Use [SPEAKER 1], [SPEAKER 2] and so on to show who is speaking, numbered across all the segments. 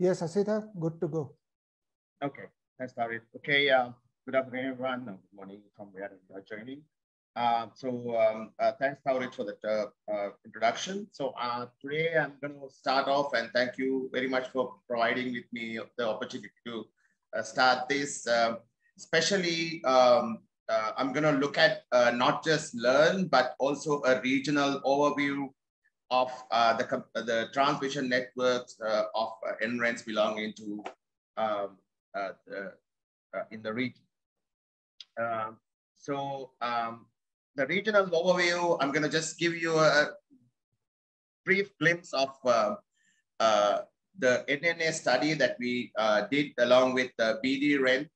[SPEAKER 1] Yes, Asita, good to go.
[SPEAKER 2] Okay, thanks, David. Okay, good afternoon, everyone. Good morning from where you're joining. Thanks, Taurit, for that introduction. So today I'm going to start off, and thank you very much for providing with me the opportunity to start this. Especially, I'm going to look at not just learn, but also a regional overview of the transmission networks of NRENs belonging to in the region. The regional overview, I'm going to just give you a brief glimpse of the NNA study that we did along with the BD-REN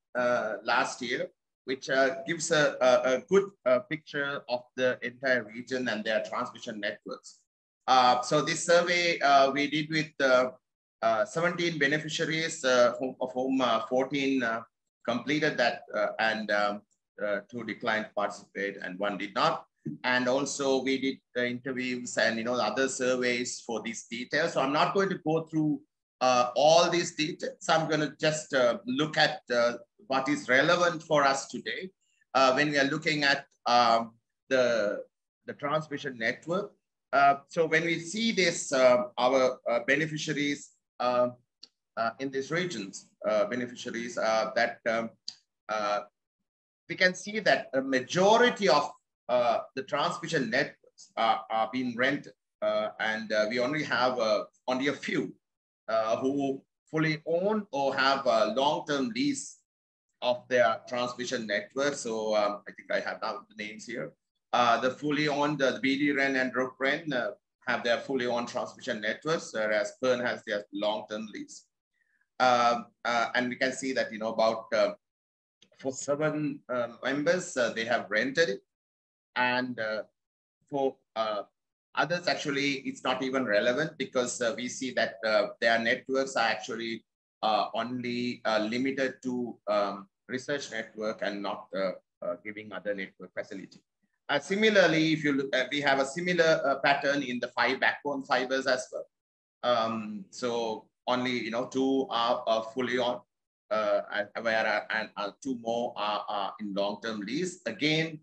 [SPEAKER 2] last year, which gives a good picture of the entire region and their transmission networks. So this survey we did with 17 beneficiaries, of whom 14 completed that, and 2 declined to participate, and 1 did not. And also we did the interviews and other surveys for these details. So I'm not going to go through all these details. I'm going to just look at what is relevant for us today when we are looking at the transmission network. So when we see this, our beneficiaries in these regions, that we can see that a majority of the transmission networks are being rented, and we only have only a few who fully own or have a long-term lease of their transmission network. So I think I have now the names here. The fully owned, the BD-REN and RUP-REN have their fully owned transmission networks, whereas PERN has their long-term lease. And we can see that, about for 7 members, they have rented it. And for others, actually, it's not even relevant because we see that their networks are actually only limited to research network and not giving other network facility. Similarly, if you look, we have a similar pattern in the 5 backbone fibers as well. So only 2 are fully on, and 2 more are in long-term lease. Again,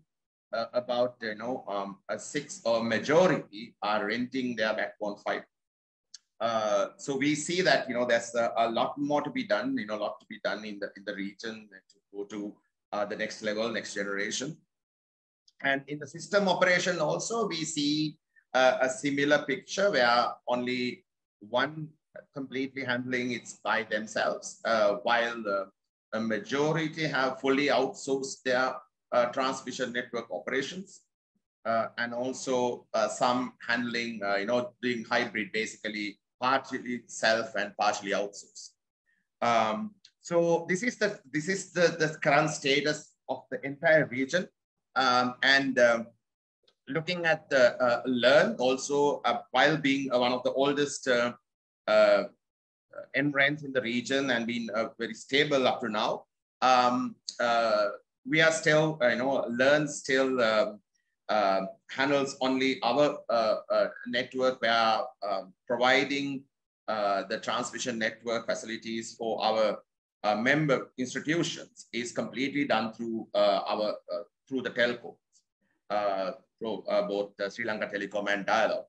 [SPEAKER 2] about a 6 or majority are renting their backbone fiber. So we see that there's a lot more to be done, a lot to be done in the region to go to the next level, next generation. And in the system operation also, we see a similar picture where only 1 completely handling it by themselves, while a majority have fully outsourced their transmission network operations, and also some handling, doing hybrid, basically partially self and partially outsourced. So this is the current status of the entire region. Looking at the LEARN also, while being one of the oldest NRENs in the region and being very stable up to now, we are still, LEARN still handles only our network. We are providing the transmission network facilities for our member institutions is completely done through through the telcos, both Sri Lanka Telecom and Dialog.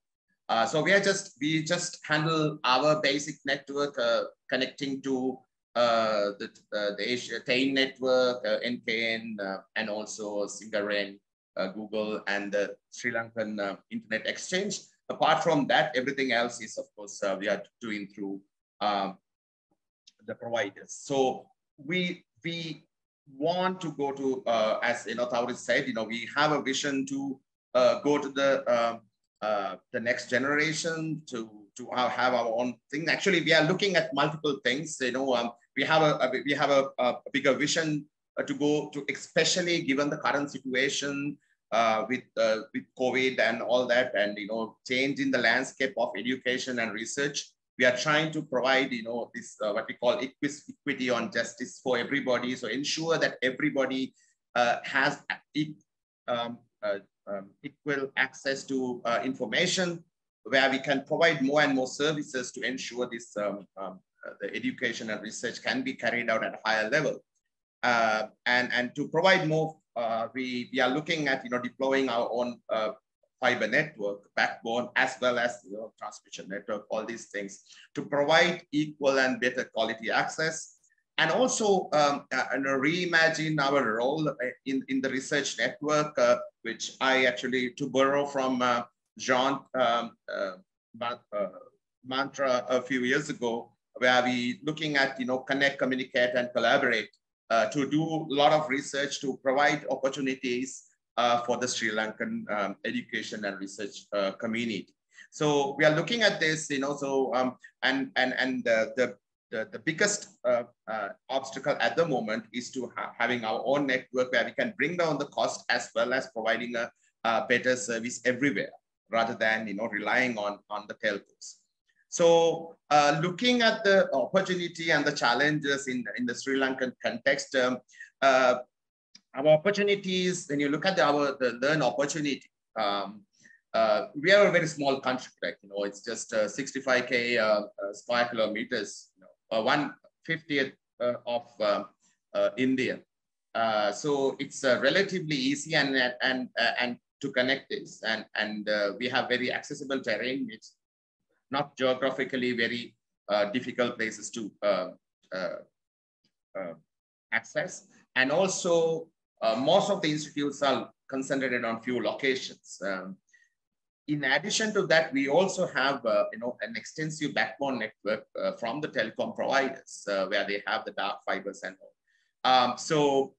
[SPEAKER 2] So we just handle our basic network connecting to the Asia TAIN network, NKN, and also SingaREN, Google, and the Sri Lankan Internet Exchange. Apart from that, everything else is, of course, we are doing through the providers. So we want to go to, as Taurit said, we have a vision to go to the next generation, to have our own thing. Actually, we are looking at multiple things. We have a bigger vision to go to, especially given the current situation with COVID and all that, and change in the landscape of education and research. We are trying to provide this what we call equity on justice for everybody. So ensure that everybody has equal access to information, where we can provide more and more services to ensure this the education and research can be carried out at a higher level. And to provide more, we are looking at deploying our own fiber network backbone, as well as transmission network, all these things to provide equal and better quality access, and also reimagine our role in the research network, which I actually, to borrow from Jean mantra a few years ago, where we looking at connect, communicate, and collaborate to do a lot of research to provide opportunities for the Sri Lankan education and research community. So we are looking at this, and the biggest obstacle at the moment is to having our own network where we can bring down the cost, as well as providing a better service everywhere, rather than relying on the telcos. So looking at the opportunity and the challenges in the Sri Lankan context, our opportunities, when you look at the learn opportunity, we are a very small country, like, it's just 65K square kilometers, 1/50th of India. So it's relatively easy and to connect this, and we have very accessible terrain. It's not geographically very difficult places to access, and also most of the institutes are concentrated on few locations. In addition to that, we also have an extensive backbone network from the telecom providers, where they have the dark fibers and all. So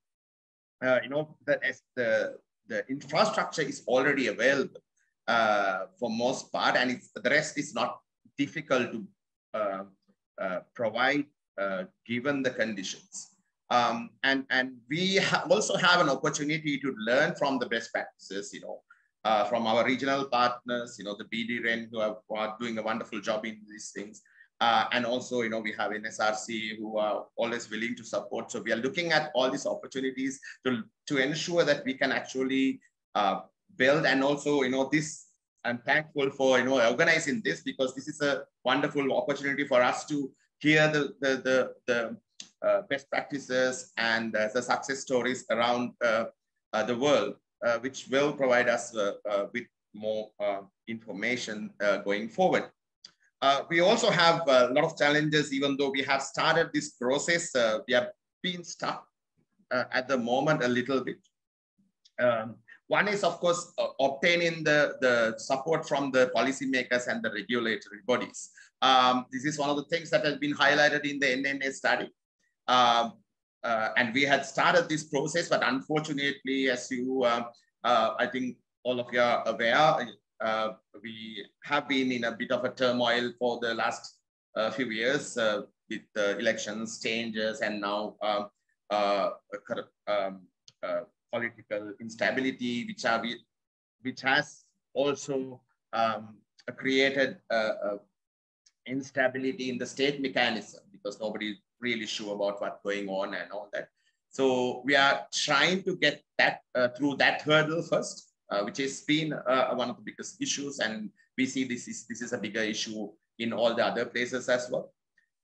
[SPEAKER 2] the infrastructure is already available for most part, and the rest is not difficult to provide given the conditions. And we also have an opportunity to learn from the best practices, from our regional partners, the BDREN, who are doing a wonderful job in these things. And also, we have NSRC, who are always willing to support. So we are looking at all these opportunities to ensure that we can actually build. And also, this, I'm thankful for, organizing this, because this is a wonderful opportunity for us to hear the best practices and the success stories around the world, which will provide us with more information going forward. We also have a lot of challenges. Even though we have started this process, we have been stuck at the moment a little bit. One is, of course, obtaining the support from the policymakers and the regulatory bodies. This is one of the things that has been highlighted in the NNA study. And we had started this process, but unfortunately, as you, I think all of you are aware, we have been in a bit of a turmoil for the last few years with the elections, changes, and now political instability, which has also created instability in the state mechanism, because nobody is really sure about what's going on and all that. So we are trying to get that through that hurdle first, which has been one of the biggest issues, and we see this is a bigger issue in all the other places as well.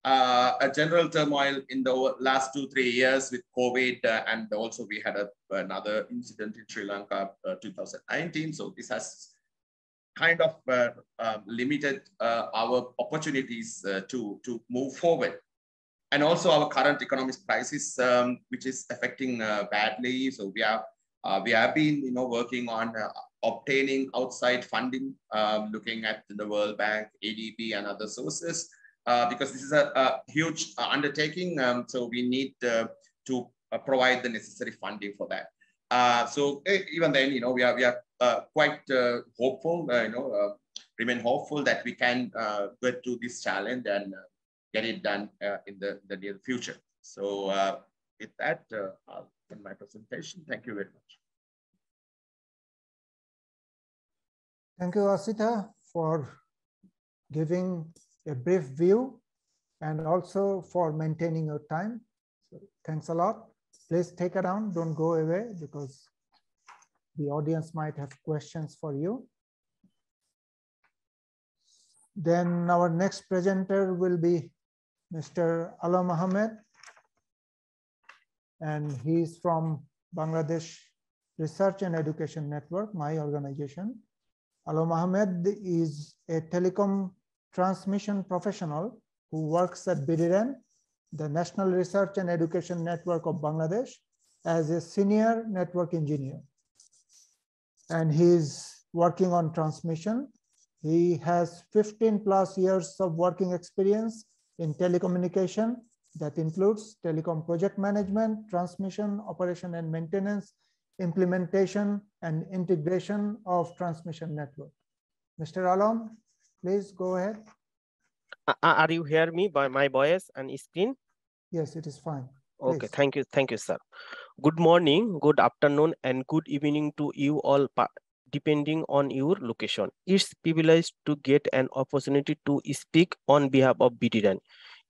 [SPEAKER 2] A general turmoil in the last 2-3 years with COVID, and also we had another incident in Sri Lanka 2019. So this has kind of limited our opportunities to move forward. And also our current economic crisis, which is affecting badly. So we have been working on obtaining outside funding, looking at the World Bank, ADB, and other sources, because this is a huge undertaking. So we need to provide the necessary funding for that. So even then, we are quite hopeful, remain hopeful that we can get to this challenge and get it done in the near future. So with that, I'll end my presentation. Thank you very much.
[SPEAKER 1] Thank you, Asita, for giving a brief view and also for maintaining your time. So thanks a lot. Please take it down. Don't go away, because the audience might have questions for you. Then our next presenter will be Mr. Alam Ahmed, and he's from Bangladesh Research and Education Network, my organization. Alam Ahmed is a telecom transmission professional who works at BDREN, the National Research and Education Network of Bangladesh, as a senior network engineer. And he's working on transmission. He has 15+ years of working experience in telecommunication. That includes telecom project management, transmission, operation and maintenance, implementation and integration of transmission network. Mr. Alam, please go ahead.
[SPEAKER 3] Are you hear me by my voice and screen?
[SPEAKER 1] Yes, it is fine.
[SPEAKER 3] Okay,
[SPEAKER 1] Please.
[SPEAKER 3] thank you, sir. Good morning, good afternoon, and good evening to you all, depending on your location. It's privileged to get an opportunity to speak on behalf of BDREN.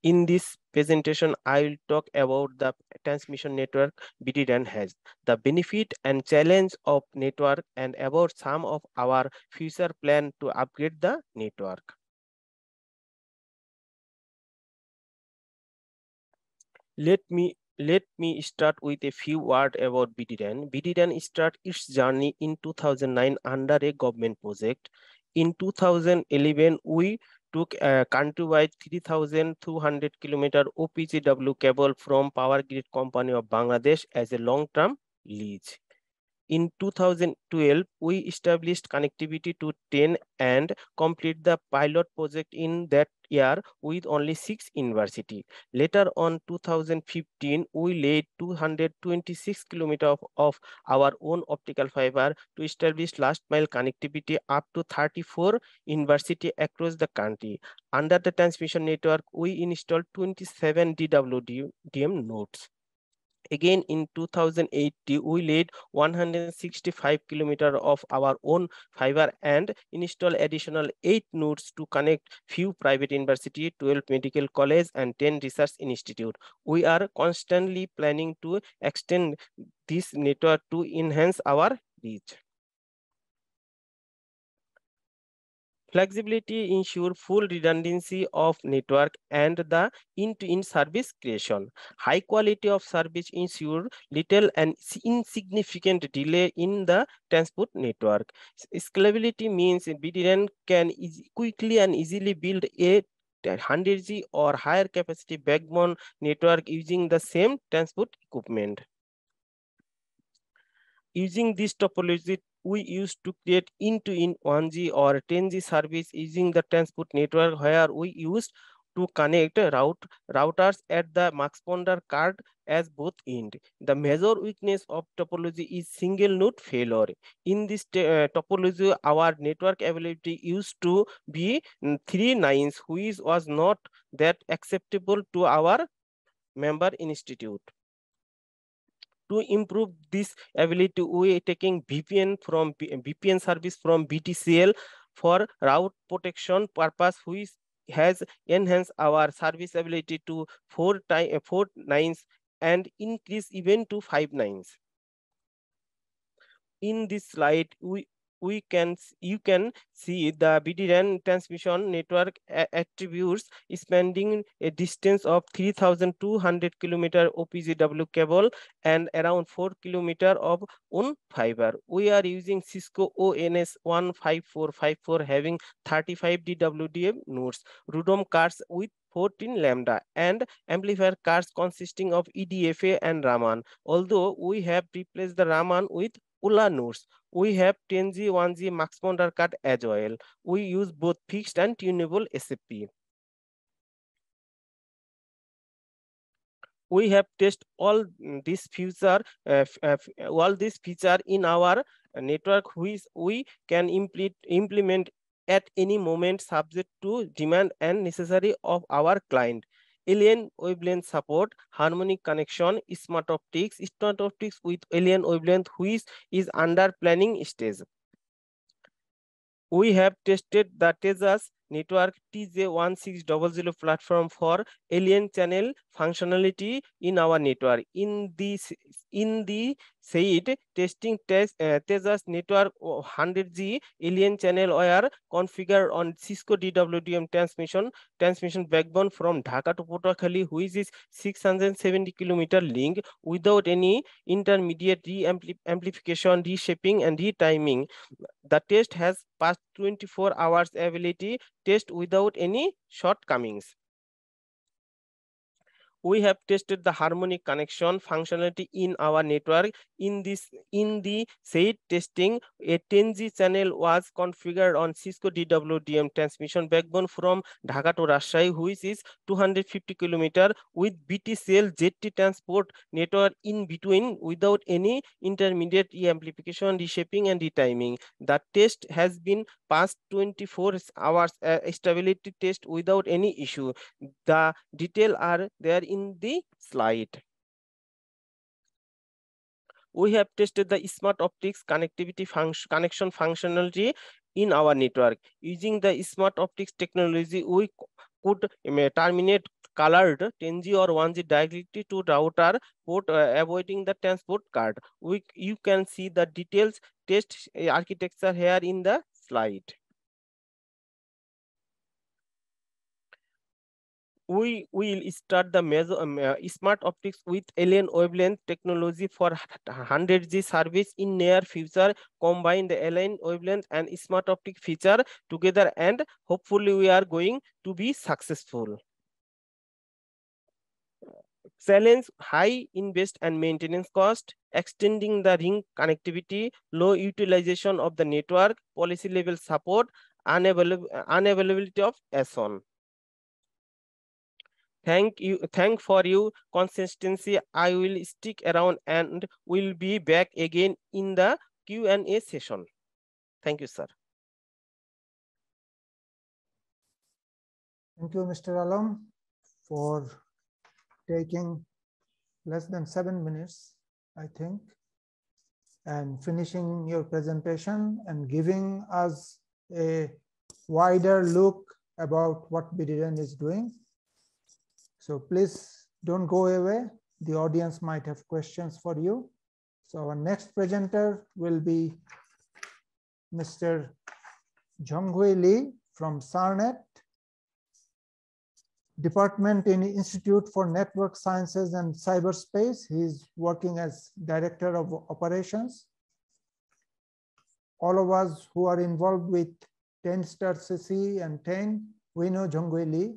[SPEAKER 3] In this presentation, I will talk about the transmission network BDREN has, the benefit and challenge of network, and about some of our future plan to upgrade the network. Let me start with a few words about BDREN. BDREN started its journey in 2009 under a government project. In 2011, we took a countrywide 3,200 kilometer OPGW cable from Power Grid Company of Bangladesh as a long-term lease. In 2012, we established connectivity to 10 and complete the pilot project in that year with only 6 universities. Later on, 2015, we laid 226 kilometers of our own optical fiber to establish last mile connectivity up to 34 universities across the country. Under the transmission network, we installed 27 Dwtm nodes. Again, in 2008, we laid 165 kilometers of our own fiber and installed additional 8 nodes to connect few private universities, 12 medical colleges, and 10 research institutes. We are constantly planning to extend this network to enhance our reach. Flexibility ensures full redundancy of network and the end-to-end service creation. High quality of service ensures little and insignificant delay in the transport network. Scalability means BDREN can quickly and easily build a 100G or higher capacity backbone network using the same transport equipment. Using this topology, we used to create end-to-end 1G or 10G service using the transport network, where we used to connect routers at the transponder card as both end. The major weakness of topology is single node failure. In this topology, our network availability used to be 3 nines, which was not that acceptable to our member institute. To improve this ability, we are taking VPN service from BTCL for route protection purpose, which has enhanced our service ability to 4 nines and increase even to 5 nines. In this slide, you can see the BDREN transmission network attributes spanning a distance of 3,200 kilometer OPGW cable and around 4 kilometer of own fiber. We are using Cisco ONS 15454 having 35 DWDM nodes, RUDOM cards with 14 lambda, and amplifier cards consisting of EDFA and Raman. Although we have replaced the Raman with ULA nodes, we have 10G, 1G transponder card as well. We use both fixed and tunable SFP. We have tested all these feature in our network, which we can implement at any moment subject to demand and necessary of our client. Alien wavelength support, harmonic connection, smart optics with alien wavelength, which is under planning stage. We have tested the Tejas network TJ1600 platform for alien channel functionality in our network. In the said testing test Tejas network 100G alien channel were configured on Cisco Dwtm transmission backbone from Dhaka to Patuakhali, which is 670 kilometer link without any intermediate amplification, reshaping and retiming. The test has passed 24 hours ability test without any shortcomings. We have tested the harmonic connection functionality in our network. In the said testing, a 10G channel was configured on Cisco Dwtm transmission backbone from Dhaka to Rajshahi, which is 250 km with BTCL ZT transport network in between without any intermediate amplification, reshaping and retiming. The test has been passed 24 hours stability test without any issue. The details are there in the slide. We have tested the smart optics connectivity connection functionality in our network. Using the smart optics technology, we could terminate colored 10G or 1G directly to router port, avoiding the transport card. You can see the details test architecture here in the slide. We will start the smart optics with alien wavelength technology for 100G service in near future. Combine the alien wavelength and smart optic feature together, and hopefully we are going to be successful. Challenge: high invest and maintenance cost, extending the ring connectivity, low utilization of the network, policy level support, unavailability of S1. Thank for your consistency. I will stick around and will be back again in the Q&A session. Thank you, sir.
[SPEAKER 1] Thank you, Mr. Alam, for taking less than 7 minutes, I think, and finishing your presentation and giving us a wider look about what BDRN is doing. So please don't go away. The audience might have questions for you. So our next presenter will be Mr. Zhonghui Li from SARNet, Department in Institute for Network Sciences and Cyberspace. He's working as Director of Operations. All of us who are involved with 10*CC and 10, we know Zhonghui Li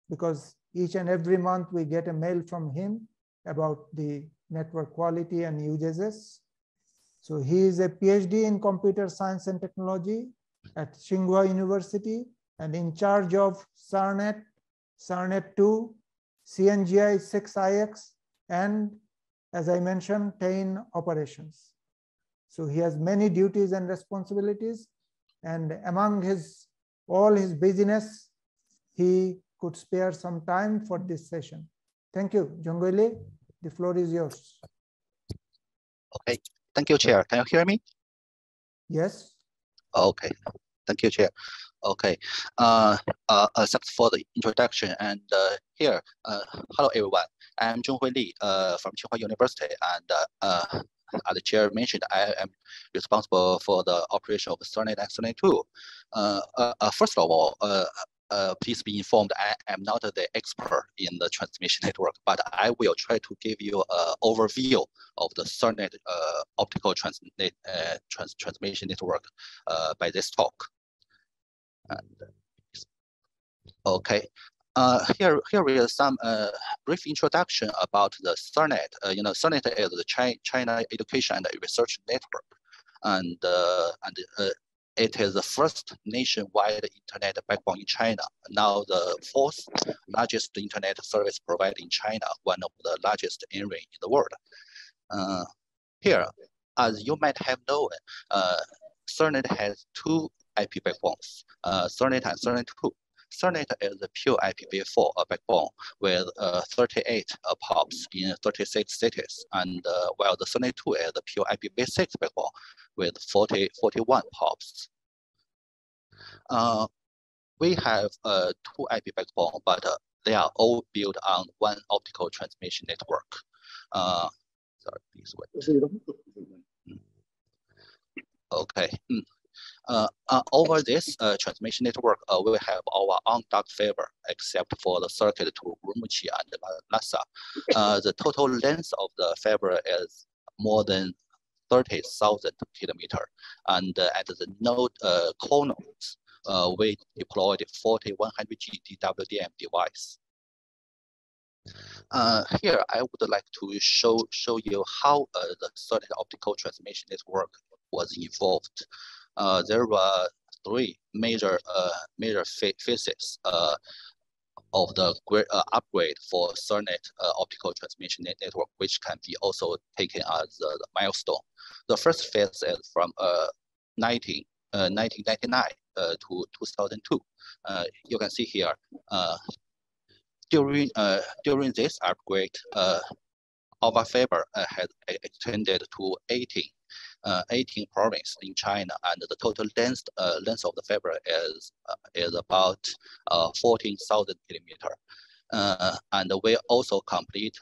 [SPEAKER 1] because each and every month we get a mail from him about the network quality and usages. So he is a PhD in computer science and technology at Tsinghua University and in charge of SARNet, SARNet 2, CNGI 6IX, and as I mentioned, 10 operations. So he has many duties and responsibilities, and among all his business, he could spare some time for this session. Thank you, Zhonghui Li. The floor is yours.
[SPEAKER 4] Okay, thank you, Chair. Can you hear me?
[SPEAKER 1] Yes.
[SPEAKER 4] Okay, thank you, Chair. Okay, thanks for the introduction. And hello everyone. I'm Zhonghui Li from Tsinghua University, and as the Chair mentioned, I am responsible for the operation of SARNet and SARNet 2. First of all, please be informed I am not the expert in the transmission network, but I will try to give you an overview of the SARNet optical transmission network by this talk. And, okay, here is some brief introduction about the SARNet. SARNet is the China Education and Research Network, and it is the first nationwide internet backbone in China. Now the fourth largest internet service provider in China, one of the largest NREN in the world. Here, as you might have known, SARNet has two IP backbones, SARNet and SARNet 2. SARNet is the pure IPv4 backbone with 38 POPs in 36 cities, and while the SARNet 2 is the pure IPv6 backbone with 41 POPs. we have two IP backbone, but they are all built on one optical transmission network. Sorry, please wait. Okay. Over this transmission network, we have our own dark fiber, except for the circuit to Urumqi and Lhasa. The total length of the fiber is more than 30,000 kilometers, and at the node core nodes, we deployed 4100G Dwtm device. Here, I would like to show you how the certain optical transmission network was evolved. There were three major phases of the upgrade for Cernet optical transmission network, which can be also taken as the milestone. The first phase is from 1999 to 2002. You can see here, during this upgrade, our fiber has extended to 18 provinces in China, and the total length of the fiber is about 14,000 kilometers. And we also complete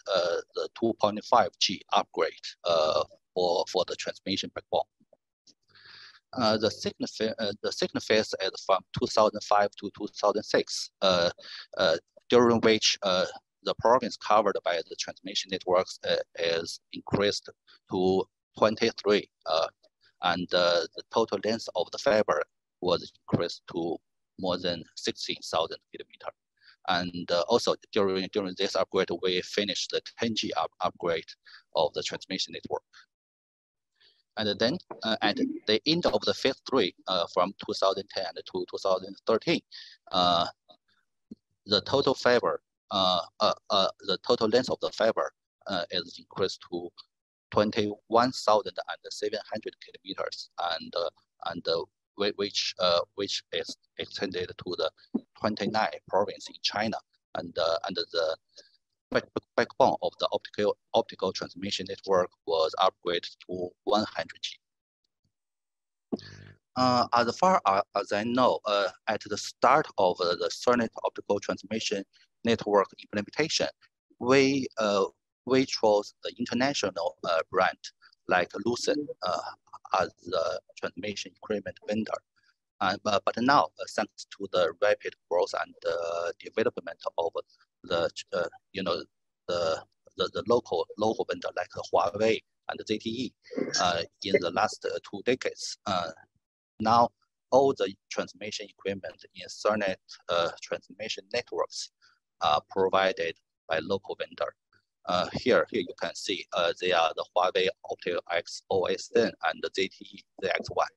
[SPEAKER 4] the 2.5G upgrade for the transmission backbone. The second phase is from 2005 to 2006, during which the province covered by the transmission networks is increased to 23, and the total length of the fiber was increased to more than 16,000 kilometers. And also during this upgrade, we finished the 10G upgrade of the transmission network. And then at the end of the phase 3, from 2010 to 2013, the total fiber, the total length of the fiber is increased to 21,700 kilometers, and which is extended to the 29 provinces in China, and the backbone of the optical transmission network was upgraded to 100G. As far as I know, at the start of the Cernet optical transmission network implementation, we chose the international brand like Lucent as the transmission equipment vendor. But now, thanks to the rapid growth and development of the the local vendor like Huawei and ZTE in the last 2 decades, now all the transmission equipment in Cernet transmission networks are provided by local vendor. Here you can see they are the Huawei Optical X OS10 and the ZTE ZX1.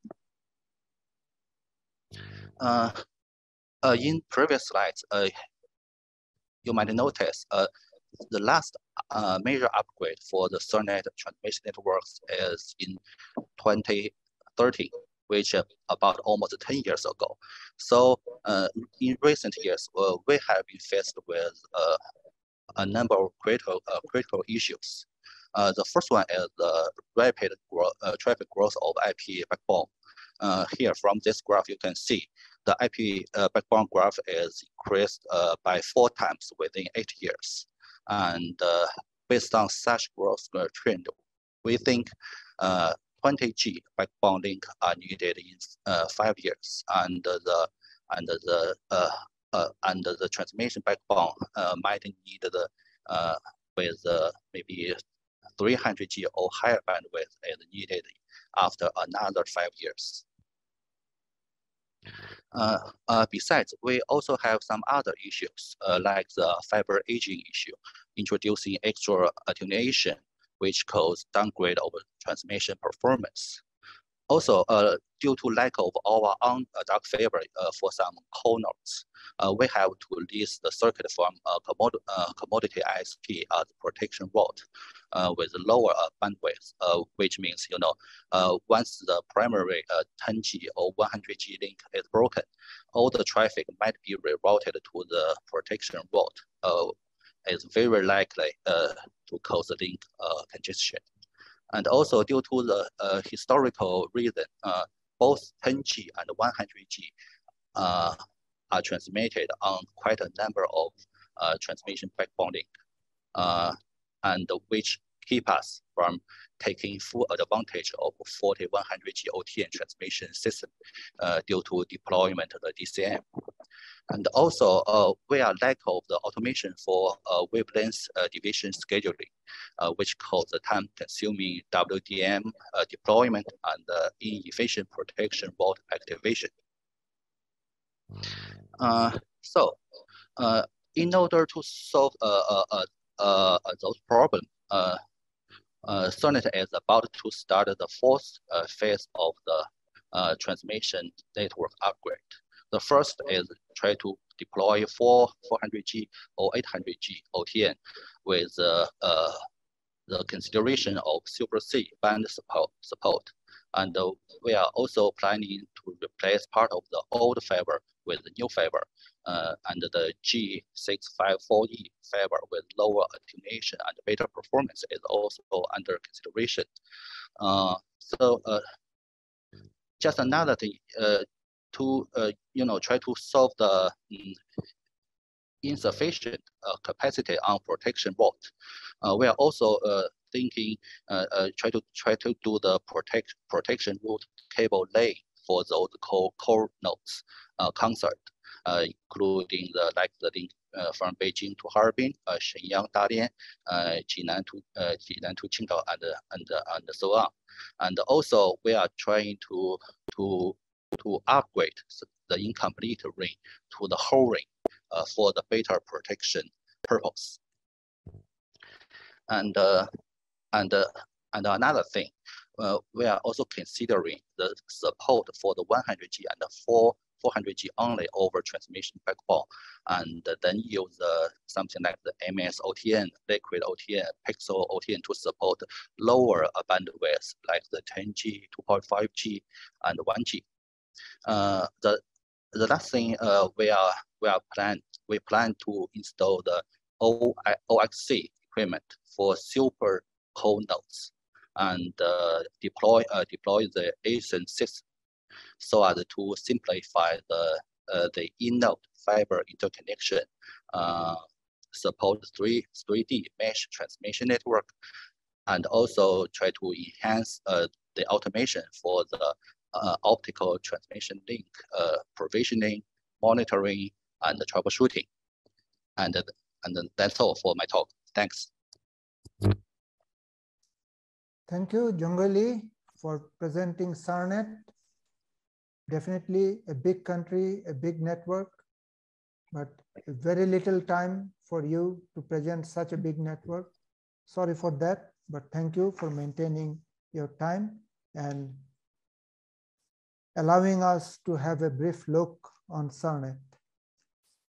[SPEAKER 4] In previous slides, you might notice the last major upgrade for the Cernet transmission networks is in 2013, which about almost 10 years ago. So in recent years, we have been faced with a number of critical issues. The first one is the rapid traffic growth of IP backbone. Here from this graph, you can see the IP backbone graph is increased by 4 times within 8 years. And based on such growth trend, we think 20G backbone link are needed in 5 years, and the transmission backbone might need the with maybe 300G or higher bandwidth is needed after another 5 years. Besides, we also have some other issues like the fiber aging issue, introducing extra attenuation, which cause downgrade of transmission performance. Also, due to lack of our own dark fiber for some core nodes, we have to lease the circuit from commodity ISP as protection rod with lower bandwidth, which means once the primary 10G or 100G link is broken, all the traffic might be rerouted to the protection rod. It's very likely to cause the link congestion. And also due to the historical reason, both 10G and 100G are are transmitted on quite a number of transmission backbone link, and which keep us from taking full advantage of 4100G OTN transmission system due to deployment of the DCM. And also, we are lack of the automation for wavelength division scheduling, which causes the time-consuming Dwtm deployment and inefficient protection route activation. So, in order to solve those problems, SONET is about to start the fourth phase of the transmission network upgrade. The first is try to deploy 400G or 800G OTN with the consideration of Super C band support. And we are also planning to replace part of the old fiber with the new fiber, and the G654E fiber with lower attenuation and better performance is also under consideration. Just another thing to try to solve the insufficient capacity on protection route. We are also thinking try to do the protection route cable lay for those core nodes concert, including the link from Beijing to Harbin, Shenyang, Dalian, Jinan to Qingdao, and so on. And also, we are trying to upgrade the incomplete ring to the whole ring for the better protection purpose. And another thing, we are also considering the support for the 100G and the 400G only over transmission backbone, and then use something like the MS OTN, liquid OTN, pixel OTN to support lower bandwidth like the 10G, 2.5G, and 1G. The last thing we plan to install the OXC equipment for super core nodes and deploy the ASIN system so as to simplify the in-node fiber interconnection, support 3D mesh transmission network, and also try to enhance the automation for the optical transmission link provisioning, monitoring, and troubleshooting. And that's all for my talk. Thanks.
[SPEAKER 1] Thank you, Jungwei, for presenting SARNet. Definitely a big country, a big network, but very little time for you to present such a big network. Sorry for that, but thank you for maintaining your time and allowing us to have a brief look on SARNet.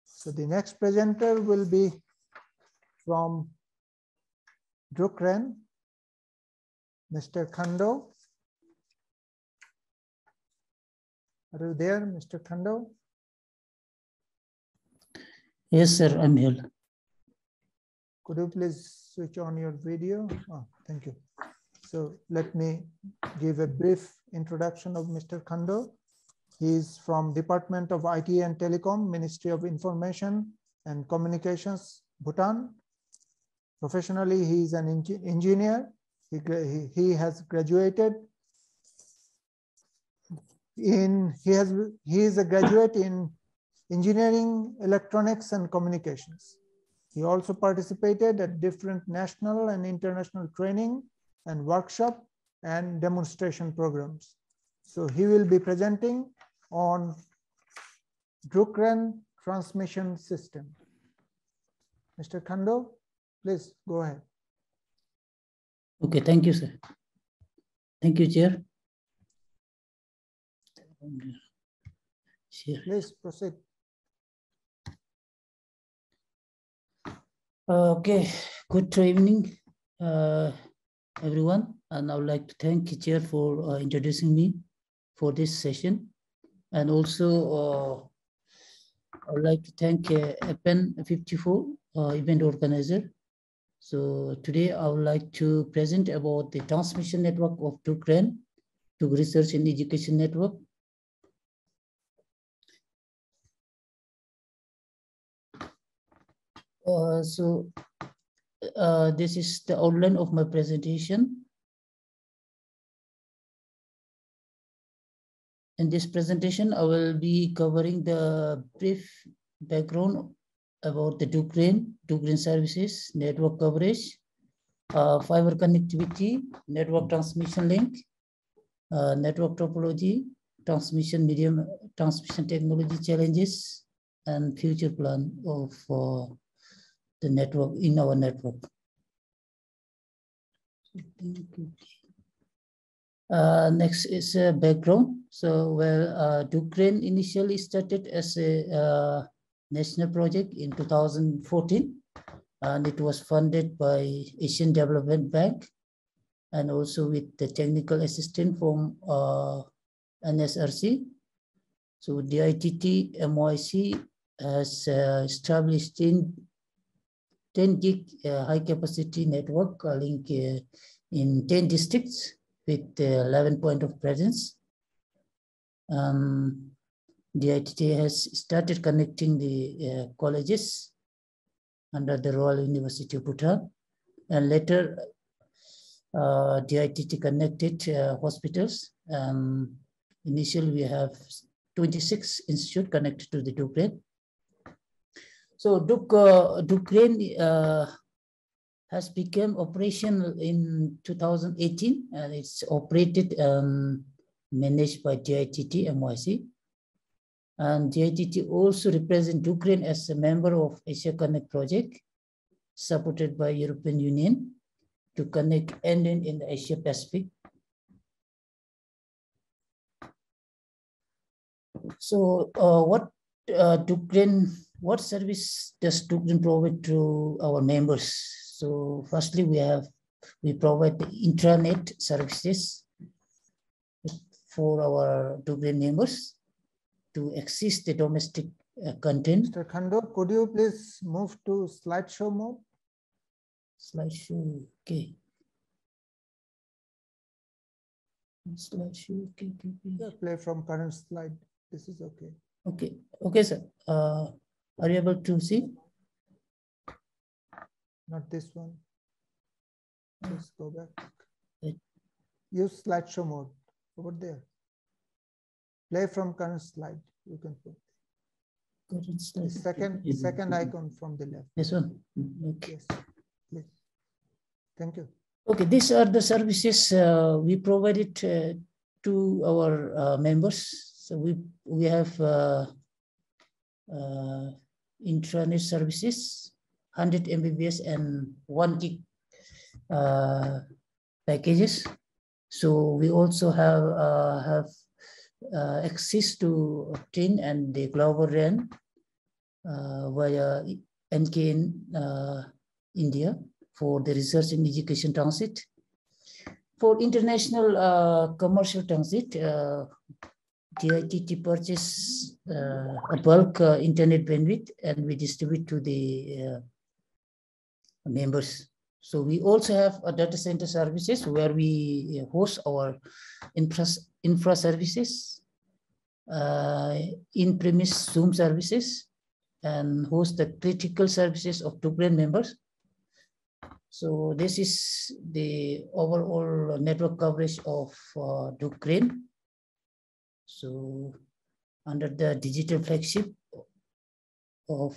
[SPEAKER 1] So the next presenter will be from Dwtm, Mr. Khando. Are you there, Mr. Khando?
[SPEAKER 5] Yes, sir, I'm here.
[SPEAKER 1] Could you please switch on your video? Oh, thank you. So let me give a brief introduction of Mr. Khando. He is from Department of IT and Telecom, Ministry of Information and Communications, Bhutan. Professionally, he is an engineer. He has graduated in, he is a graduate in engineering, electronics, and communications. He also participated at different national and international training and workshop and demonstration programs. So he will be presenting on Dwtm transmission system. Mr. Khando, please go ahead.
[SPEAKER 5] Okay, thank you, sir. Thank you, Chair.
[SPEAKER 1] Please proceed.
[SPEAKER 5] Okay, good evening, everyone. And I would like to thank the Chair for introducing me for this session. And also, I would like to thank APAN 54 event organizer. So today I would like to present about the transmission network of Dwtm to research and education network. This is the outline of my presentation. In this presentation, I will be covering the brief background about the Dwtm services, network coverage, fiber connectivity, network transmission link, network topology, transmission technology challenges, and future plan of the network in our network. Next is a background. So, Dwtm initially started as a national project in 2014, and it was funded by Asian Development Bank, and also with the technical assistance from NSRC. So, DITT MYC has established 10 gig high capacity network link in 10 districts with 11 points of presence. DITT has started connecting the colleges under the Royal University of Bhutan, and later DITT connected hospitals. Initially, we have 26 institutes connected to the Dwtm. So Dwtm has become operational in 2018, and it's operated managed by DITT MYC. And DITT also represents Dwtm as a member of Asia Connect project, supported by European Union to connect end-to-end in the Asia Pacific. So what service does Dwtm provide to our members? So firstly, we provide the intranet services for our Dwtm members to access the domestic content.
[SPEAKER 1] Mr. Khando, could you please move to slideshow mode?
[SPEAKER 5] Slideshow, okay. Slideshow, okay.
[SPEAKER 1] Yeah, play from current slide. This is okay.
[SPEAKER 5] Okay, sir. Are you able to see?
[SPEAKER 1] Not this one. Just go back.
[SPEAKER 5] Right.
[SPEAKER 1] Use slideshow mode over there. Play from current slide. You can put
[SPEAKER 5] Current slide.
[SPEAKER 1] the second icon from the left.
[SPEAKER 5] This one. Okay.
[SPEAKER 1] Yes, please. Thank you.
[SPEAKER 5] Okay, these are the services we provided to our members. So we have intranet services, 100 Mbps and 1 gig packages. So we also have access to obtain and the global RAN via NKN India for the research and education transit. For international commercial transit, DITT purchase a bulk internet bandwidth, and we distribute to the members. So we also have a data center services where we host our infra services, in-premise Zoom services, and host the critical services of Dwtm members. So this is the overall network coverage of Dwtm. So under the digital flagship of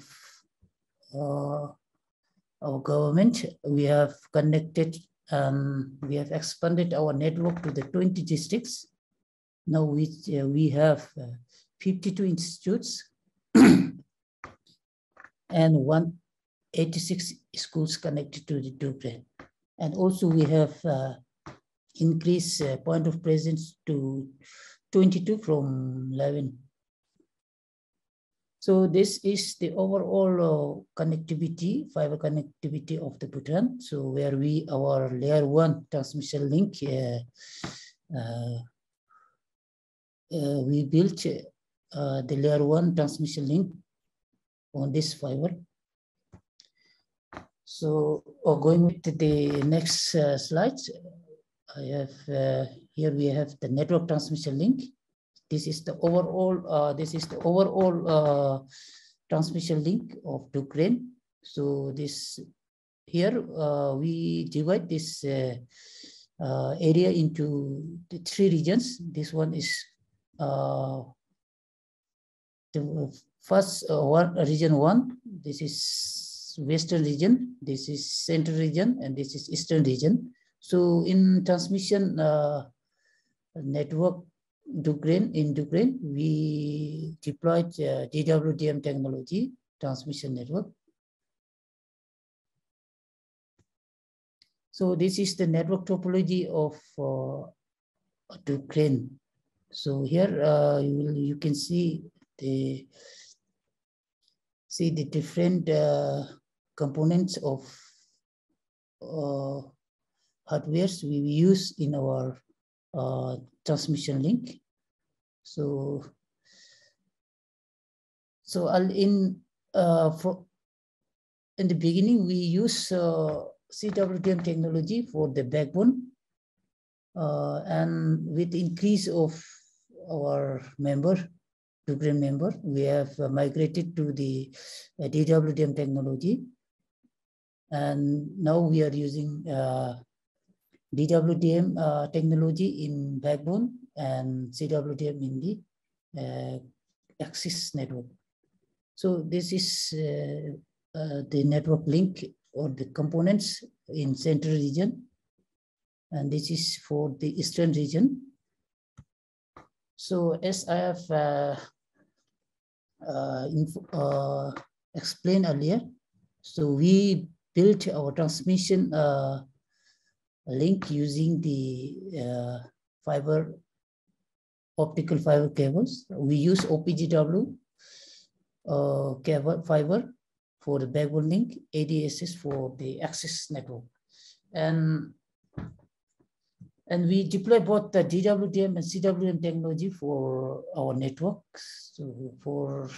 [SPEAKER 5] our government, we have connected, we have expanded our network to the 20 districts. Now we have 52 institutes and 186 schools connected to the Dwtm. And also we have increased point of presence to 22 from 11. So this is the overall connectivity, fiber connectivity of the Bhutan. So where our layer 1 transmission link, we built the layer 1 transmission link on this fiber. So going with the next slides, I have here we have the network transmission link. This is the overall transmission link of Dwtm. So this here we divide this area into the 3 regions. This one is the first region 1. This is western region. This is central region, and this is eastern region. So in transmission network in Ukraine, we deployed Dwtm technology transmission network. So this is the network topology of Ukraine. So here you can see the different components of hardwares we use in our transmission link. So in the beginning we use CWTM technology for the backbone, and with increase of our Ukraine member, we have migrated to the DWDM technology, and now we are using DWDM technology in backbone and CWDM in the access network. So this is the network link or the components in central region, and this is for the eastern region. So as I have explained earlier, so we built our transmission link using the optical fiber cables. We use OPGW cable fiber for the backbone link, ADSS for the access network, and we deploy both the DWDM and CWDM technology for our networks. So for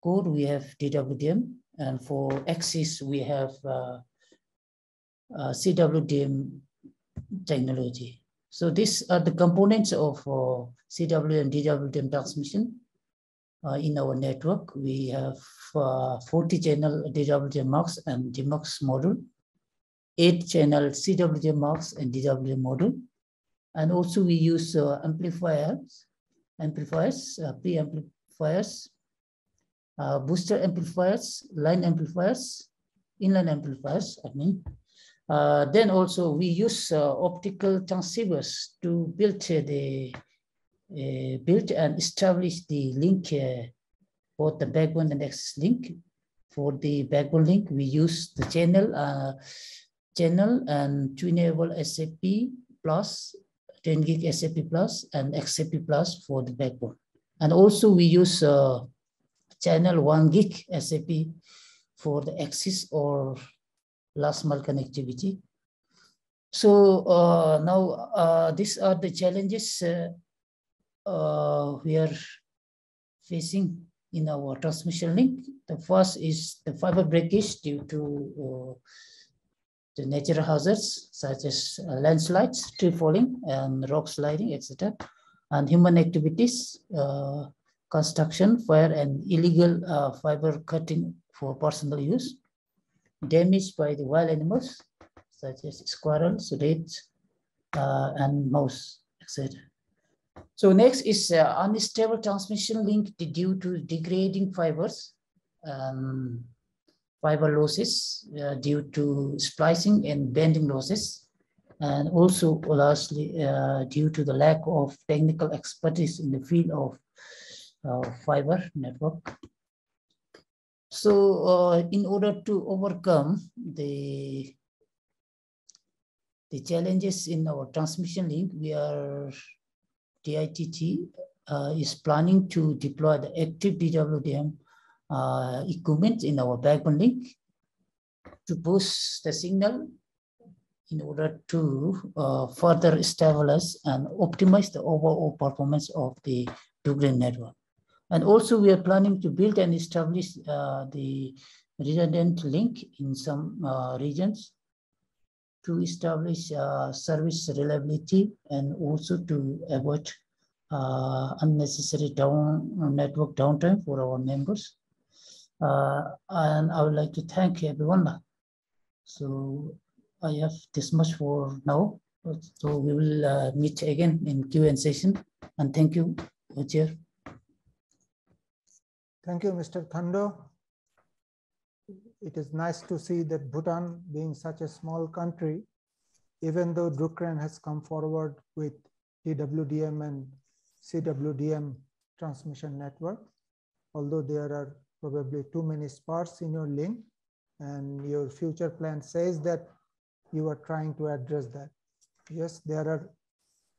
[SPEAKER 5] core we have DWDM, and for access we have CWDM technology. So these are the components of CW and DWDM transmission in our network. We have 40 channel DWDM MUX and DMUX module, 8 channel CWDM MUX and DWDM module, and also we use amplifiers, pre-amplifiers, booster amplifiers, line amplifiers, inline amplifiers, I mean. Then also we use optical transceivers to build and establish the link, both the backbone and access link. For the backbone link, we use the channel and tunable SAP plus, 10 gig SAP plus and XAP plus for the backbone. And also we use channel 1 gig SAP for the access or last mile connectivity. So now these are the challenges we are facing in our transmission link. The first is the fiber breakage due to the natural hazards such as landslides, tree falling, and rock sliding, etc. And human activities, construction, fire, and illegal fiber cutting for personal use. Damage by the wild animals such as squirrels, rats, and mouse, etc. So next is unstable transmission link due to degrading fibers, fiber losses due to splicing and bending losses, and also lastly due to the lack of technical expertise in the field of fiber network. So in order to overcome the challenges in our transmission link, DITT is planning to deploy the active DWDM equipment in our backbone link to boost the signal in order to further stabilize and optimize the overall performance of the Ukraine network. And also we are planning to build and establish the redundant link in some regions to establish service reliability and also to avoid unnecessary network downtime for our members. And I would like to thank everyone. So I have this much for now. So we will meet again in Q&A session. And thank you, Chair.
[SPEAKER 1] Thank you, Mr. Thando. It is nice to see that Bhutan, being such a small country, even though NREN has come forward with DWDM and CWDM transmission network, although there are probably too many spots in your link, and your future plan says that you are trying to address that. Yes, there are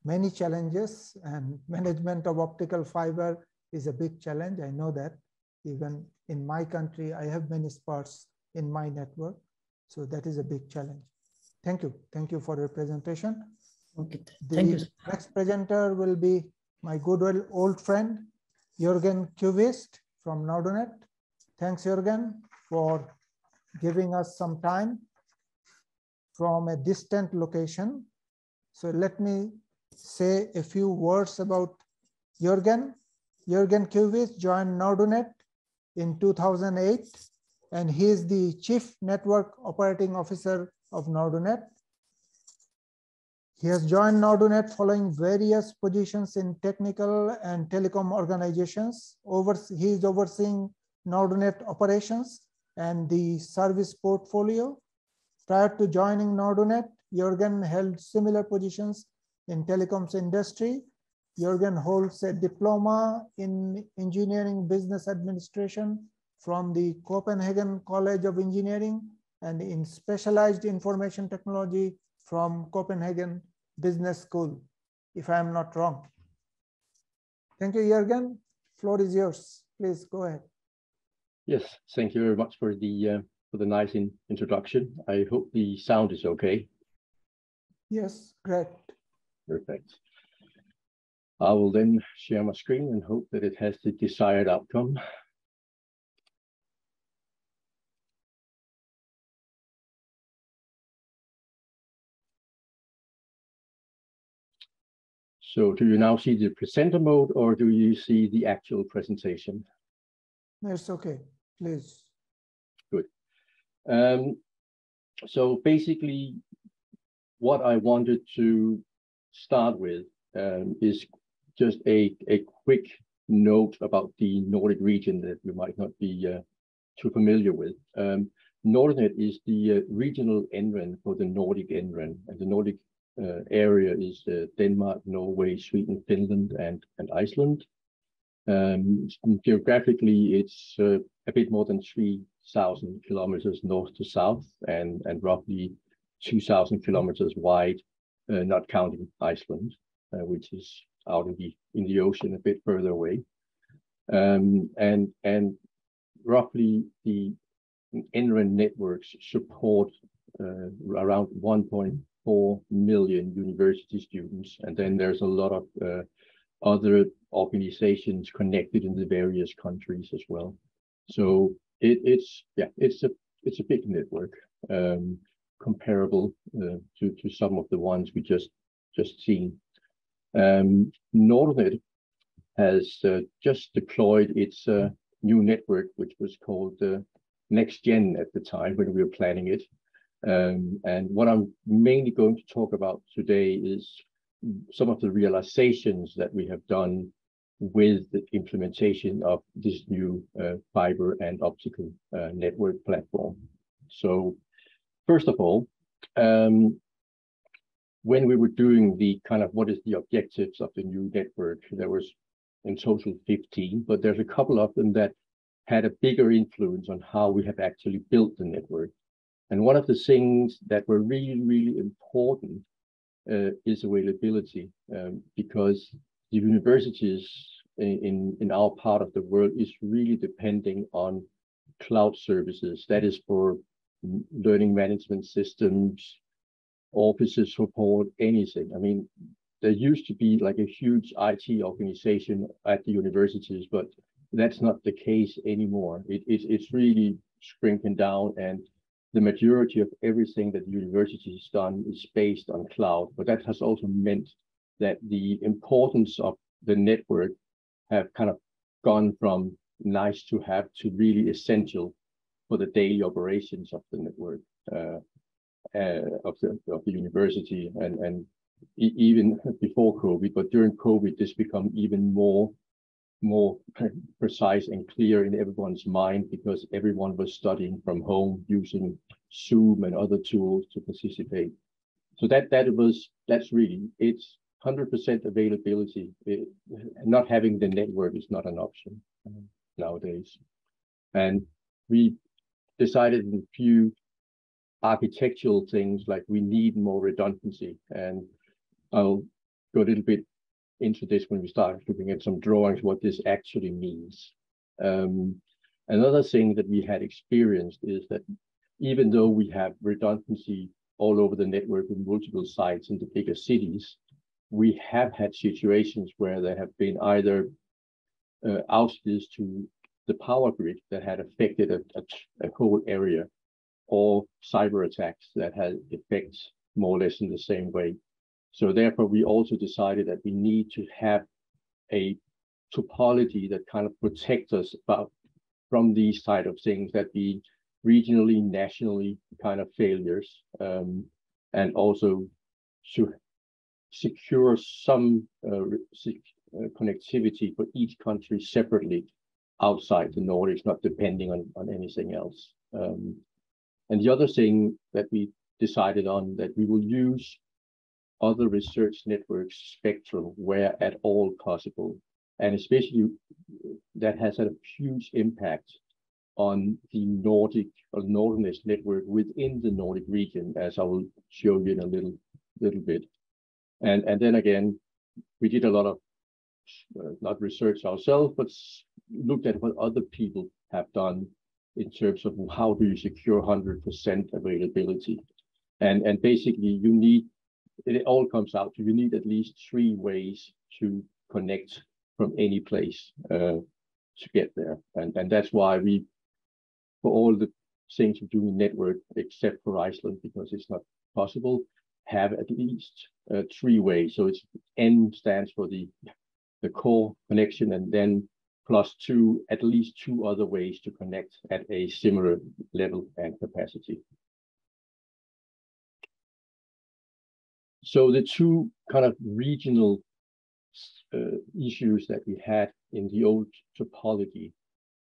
[SPEAKER 1] many challenges, and management of optical fiber is a big challenge. I know that. Even in my country, I have many spots in my network. So that is a big challenge. Thank you. Thank you for your presentation.
[SPEAKER 5] Okay, thank you.
[SPEAKER 1] Next presenter will be my good old friend, Jürgen Qvist from Nordnet. Thanks, Jürgen, for giving us some time from a distant location. So let me say a few words about Jürgen. Jürgen Qvist joined Nordnet in 2008, and he is the Chief Network Operating Officer of Nordnet. He has joined Nordnet following various positions in technical and telecom organizations. He is overseeing Nordnet operations and the service portfolio. Prior to joining Nordnet, Jürgen held similar positions in telecoms industry. Jürgen holds a diploma in engineering business administration from the Copenhagen College of Engineering and in specialized information technology from Copenhagen Business School, if I am not wrong. Thank you, Jürgen. Floor is yours. Please go ahead.
[SPEAKER 6] Yes, thank you very much for the nice introduction. I hope the sound is okay.
[SPEAKER 1] Yes, great.
[SPEAKER 6] Perfect. I will then share my screen and hope that it has the desired outcome. So do you now see the presenter mode, or do you see the actual presentation?
[SPEAKER 1] It's okay, please.
[SPEAKER 6] Good. So basically, what I wanted to start with is just a quick note about the Nordic region that you might not be too familiar with. Nordnet is the regional NREN for the Nordic NREN, and the Nordic area is Denmark, Norway, Sweden, Finland, and Iceland. Geographically, it's a bit more than 3,000 kilometers north to south, and roughly 2,000 kilometers wide, not counting Iceland, which is out in the ocean a bit further away. And roughly the NREN networks support around 1.4 million university students, and then there's a lot of other organizations connected in the various countries as well. So it's a big network, comparable to some of the ones we just seen. Nordnet has just deployed its new network, which was called Next Gen at the time when we were planning it. And what I'm mainly going to talk about today is some of the realizations that we have done with the implementation of this new fiber and optical network platform. So first of all, when we were doing the kind of what is the objectives of the new network, there was in total 15, but there's a couple of them that had a bigger influence on how we have actually built the network. And one of the things that were really, really important is availability, because the universities in our part of the world is really depending on cloud services. That is for learning management systems, offices support, anything. I mean, there used to be like a huge IT organization at the universities, but that's not the case anymore. It's really shrinking down, and the majority of everything that the university has done is based on cloud. But that has also meant that the importance of the network have kind of gone from nice to have to really essential for the daily operations of the network, of the university, and even before COVID, but during COVID, this become even more precise and clear in everyone's mind, because everyone was studying from home using Zoom and other tools to participate. So that's really, it's 100% availability. Not having the network is not an option nowadays. And we decided in a few architectural things, like we need more redundancy. And I'll go a little bit into this when we start looking at some drawings, what this actually means. Another thing that we had experienced is that even though we have redundancy all over the network in multiple sites in the bigger cities, we have had situations where there have been either outages to the power grid that had affected a whole area, or cyber attacks that had effects more or less in the same way. So therefore, we also decided that we need to have a topology that kind of protects us from these side of things, that be regionally, nationally kind of failures, and also to secure some connectivity for each country separately outside the Nordics, not depending on anything else. And the other thing that we decided on, that we will use other research networks spectrum where at all possible, and especially that has had a huge impact on the Nordic or Northernest network within the Nordic region, as I will show you in a little bit. And then again, we did a lot of not research ourselves, but looked at what other people have done in terms of how do you secure 100% availability. And basically you need, it all comes out to, you need at least 3 ways to connect from any place to get there. And that's why we, for all the things we do in network, except for Iceland, because it's not possible, have at least 3 ways. So it's N stands for the core connection, and then +2, at least 2 other ways to connect at a similar level and capacity. So the 2 kind of regional issues that we had in the old topology,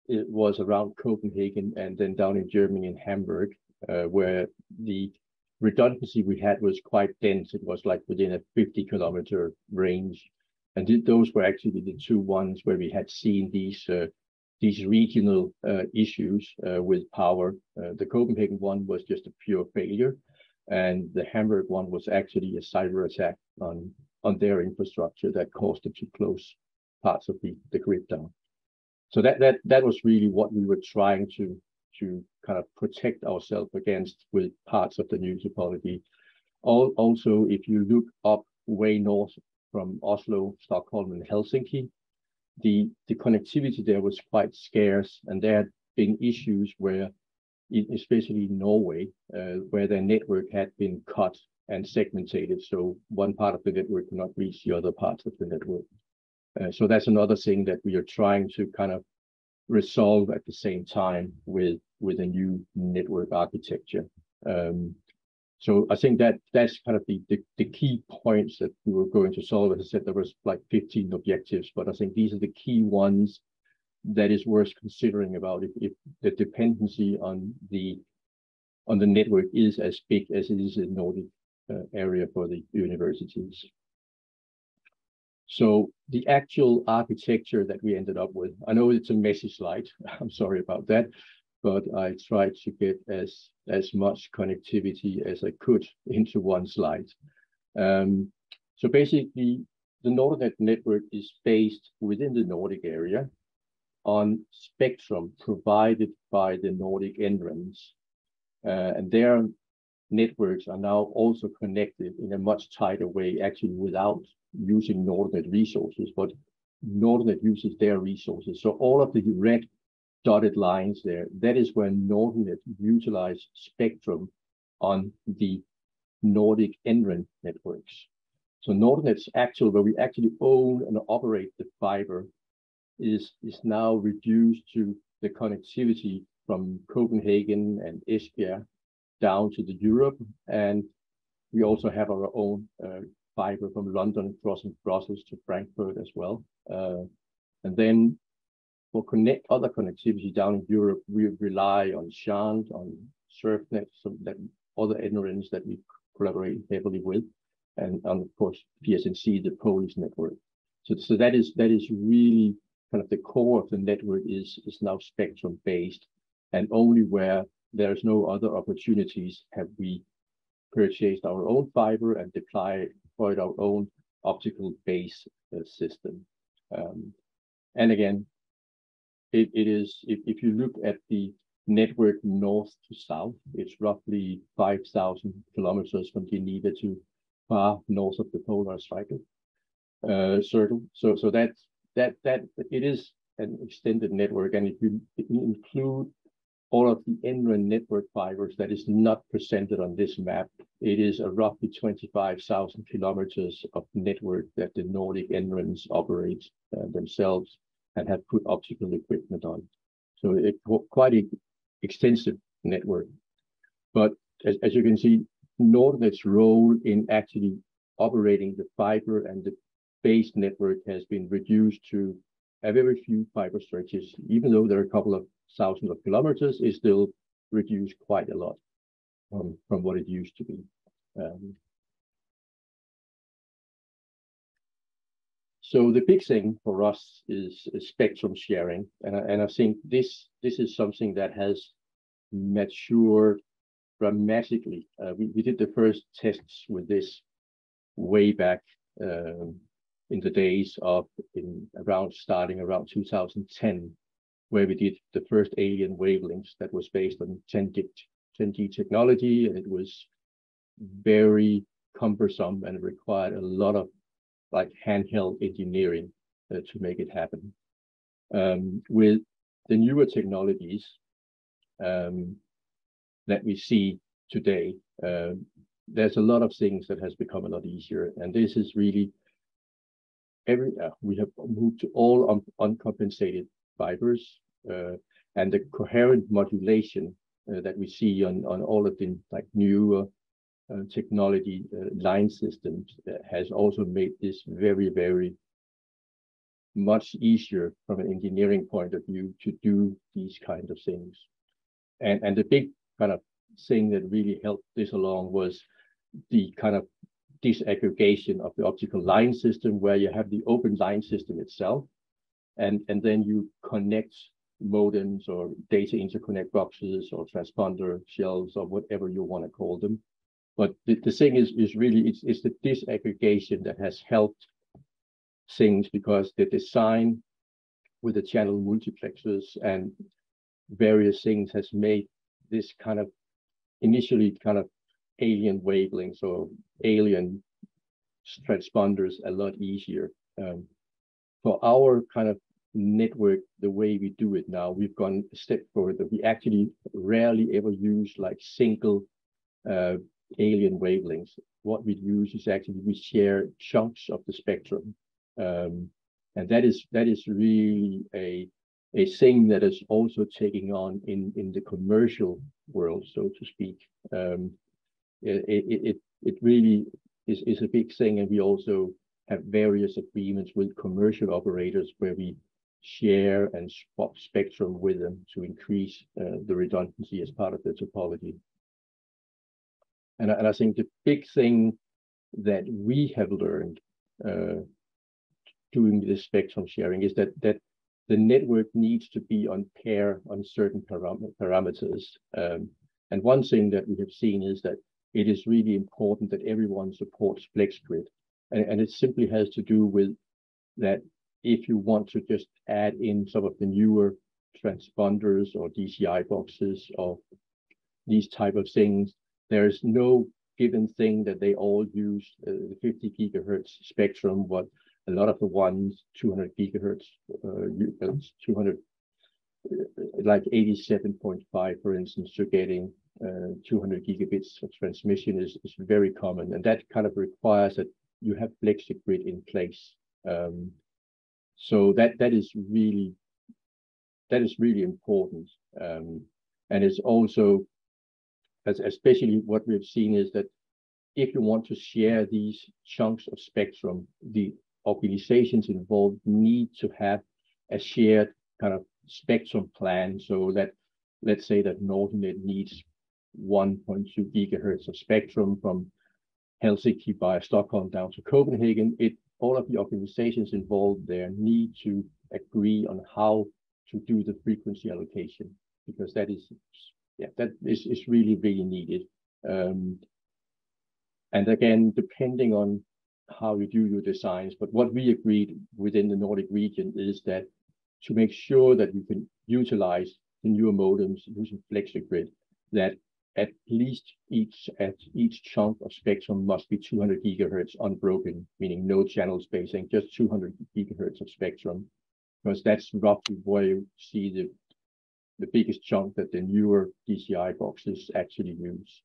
[SPEAKER 6] it was around Copenhagen and then down in Germany in Hamburg, where the redundancy we had was quite dense. It was like within a 50-kilometer range. And those were actually the 2 ones where we had seen these regional issues with power. The Copenhagen one was just a pure failure, and the Hamburg one was actually a cyber attack on their infrastructure that caused them to close parts of the grid down. So that was really what we were trying to kind of protect ourselves against with parts of the new topology. Also, if you look up way north from Oslo, Stockholm, and Helsinki, the connectivity there was quite scarce, and there had been issues where, especially in Norway, where their network had been cut and segmented, so one part of the network could not reach the other parts of the network. So that's another thing that we are trying to kind of resolve at the same time with a new network architecture. So I think that's kind of the key points that we were going to solve. As I said, there was like 15 objectives, but I think these are the key ones that is worth considering about if the dependency on the network is as big as it is in Nordic area for the universities. So the actual architecture that we ended up with, I know it's a messy slide, I'm sorry about that, but I tried to get as much connectivity as I could into one slide. So basically, the Nordnet network is based within the Nordic area on spectrum provided by the Nordic NRENs. And their networks are now also connected in a much tighter way, actually without using Nordnet resources, but Nordnet uses their resources. So all of the red dotted lines there, that is where Nordnet utilize spectrum on the Nordic NREN networks. So Nordnet's actual, where we actually own and operate the fiber, is now reduced to the connectivity from Copenhagen and Esbjerg down to the Europe, and we also have our own fiber from London crossing Brussels to Frankfurt as well. And then for other connectivity down in Europe, we rely on Shant, on SurfNet, so that other NRENs that we collaborate heavily with, and of course PSNC, the Polish network. So that is really kind of the core of the network is now spectrum based, and only where there's no other opportunities have we purchased our own fiber and deployed our own optical base system. And again, it is, if you look at the network north to south, it's roughly 5,000 kilometers from Geneva to far north of the polar circle. So that it is an extended network, and if you include all of the NREN network fibers that is not presented on this map, it is a roughly 25,000 kilometers of network that the Nordic NRENs operate themselves and have put optical equipment on. So it's quite an extensive network. But as you can see, Nordnet's role in actually operating the fiber and the base network has been reduced to a very few fiber stretches. Even though there are a couple of thousands of kilometers, it's still reduced quite a lot from what it used to be. So the big thing for us is spectrum sharing, and I think this is something that has matured dramatically. We did the first tests with this way back in the days of starting around 2010, where we did the first alien wavelengths that was based on 10G technology, and it was very cumbersome and required a lot of like handheld engineering to make it happen. With the newer technologies that we see today, there's a lot of things that has become a lot easier, and this is really we have moved to all uncompensated fibers, and the coherent modulation that we see on all of the like newer technology line systems has also made this very, very much easier from an engineering point of view to do these kind of things. And the big kind of thing that really helped this along was the kind of disaggregation of the optical line system, where you have the open line system itself, and then you connect modems or data interconnect boxes or transponder shells or whatever you want to call them. But the thing is really, it's the disaggregation that has helped things, because the design with the channel multiplexers and various things has made this kind of initially kind of alien wavelengths or alien transponders a lot easier. For our kind of network, the way we do it now, we've gone a step further. We actually rarely ever use like single alien wavelengths. What we use is actually we share chunks of the spectrum, and that is really a thing that is also taking on in the commercial world, so to speak. It really is a big thing, and we also have various agreements with commercial operators where we share and swap spectrum with them to increase the redundancy as part of the topology. And I think the big thing that we have learned doing this spectrum sharing is that the network needs to be on pair on certain parameters. And one thing that we have seen is that it is really important that everyone supports FlexGrid. And it simply has to do with that if you want to just add in some of the newer transponders or DCI boxes or these type of things, there's no given thing that they all use the 50 gigahertz spectrum, but a lot of the ones 200 gigahertz, 200, like 87.5, for instance, to getting 200 gigabits of transmission is very common, and that kind of requires that you have FlexGrid in place. So that is really important. And it's also, especially what we've seen is that if you want to share these chunks of spectrum, the organizations involved need to have a shared kind of spectrum plan, so that, let's say that Nordnet needs 1.2 gigahertz of spectrum from Helsinki via Stockholm down to Copenhagen. All of the organizations involved there need to agree on how to do the frequency allocation, because that is really, really needed. And again, depending on how you do your designs, but what we agreed within the Nordic region is that to make sure that you can utilize the newer modems using FlexiGrid, that at least each chunk of spectrum must be 200 gigahertz unbroken, meaning no channel spacing, just 200 gigahertz of spectrum, because that's roughly where you see the biggest chunk that the newer DCI boxes actually use.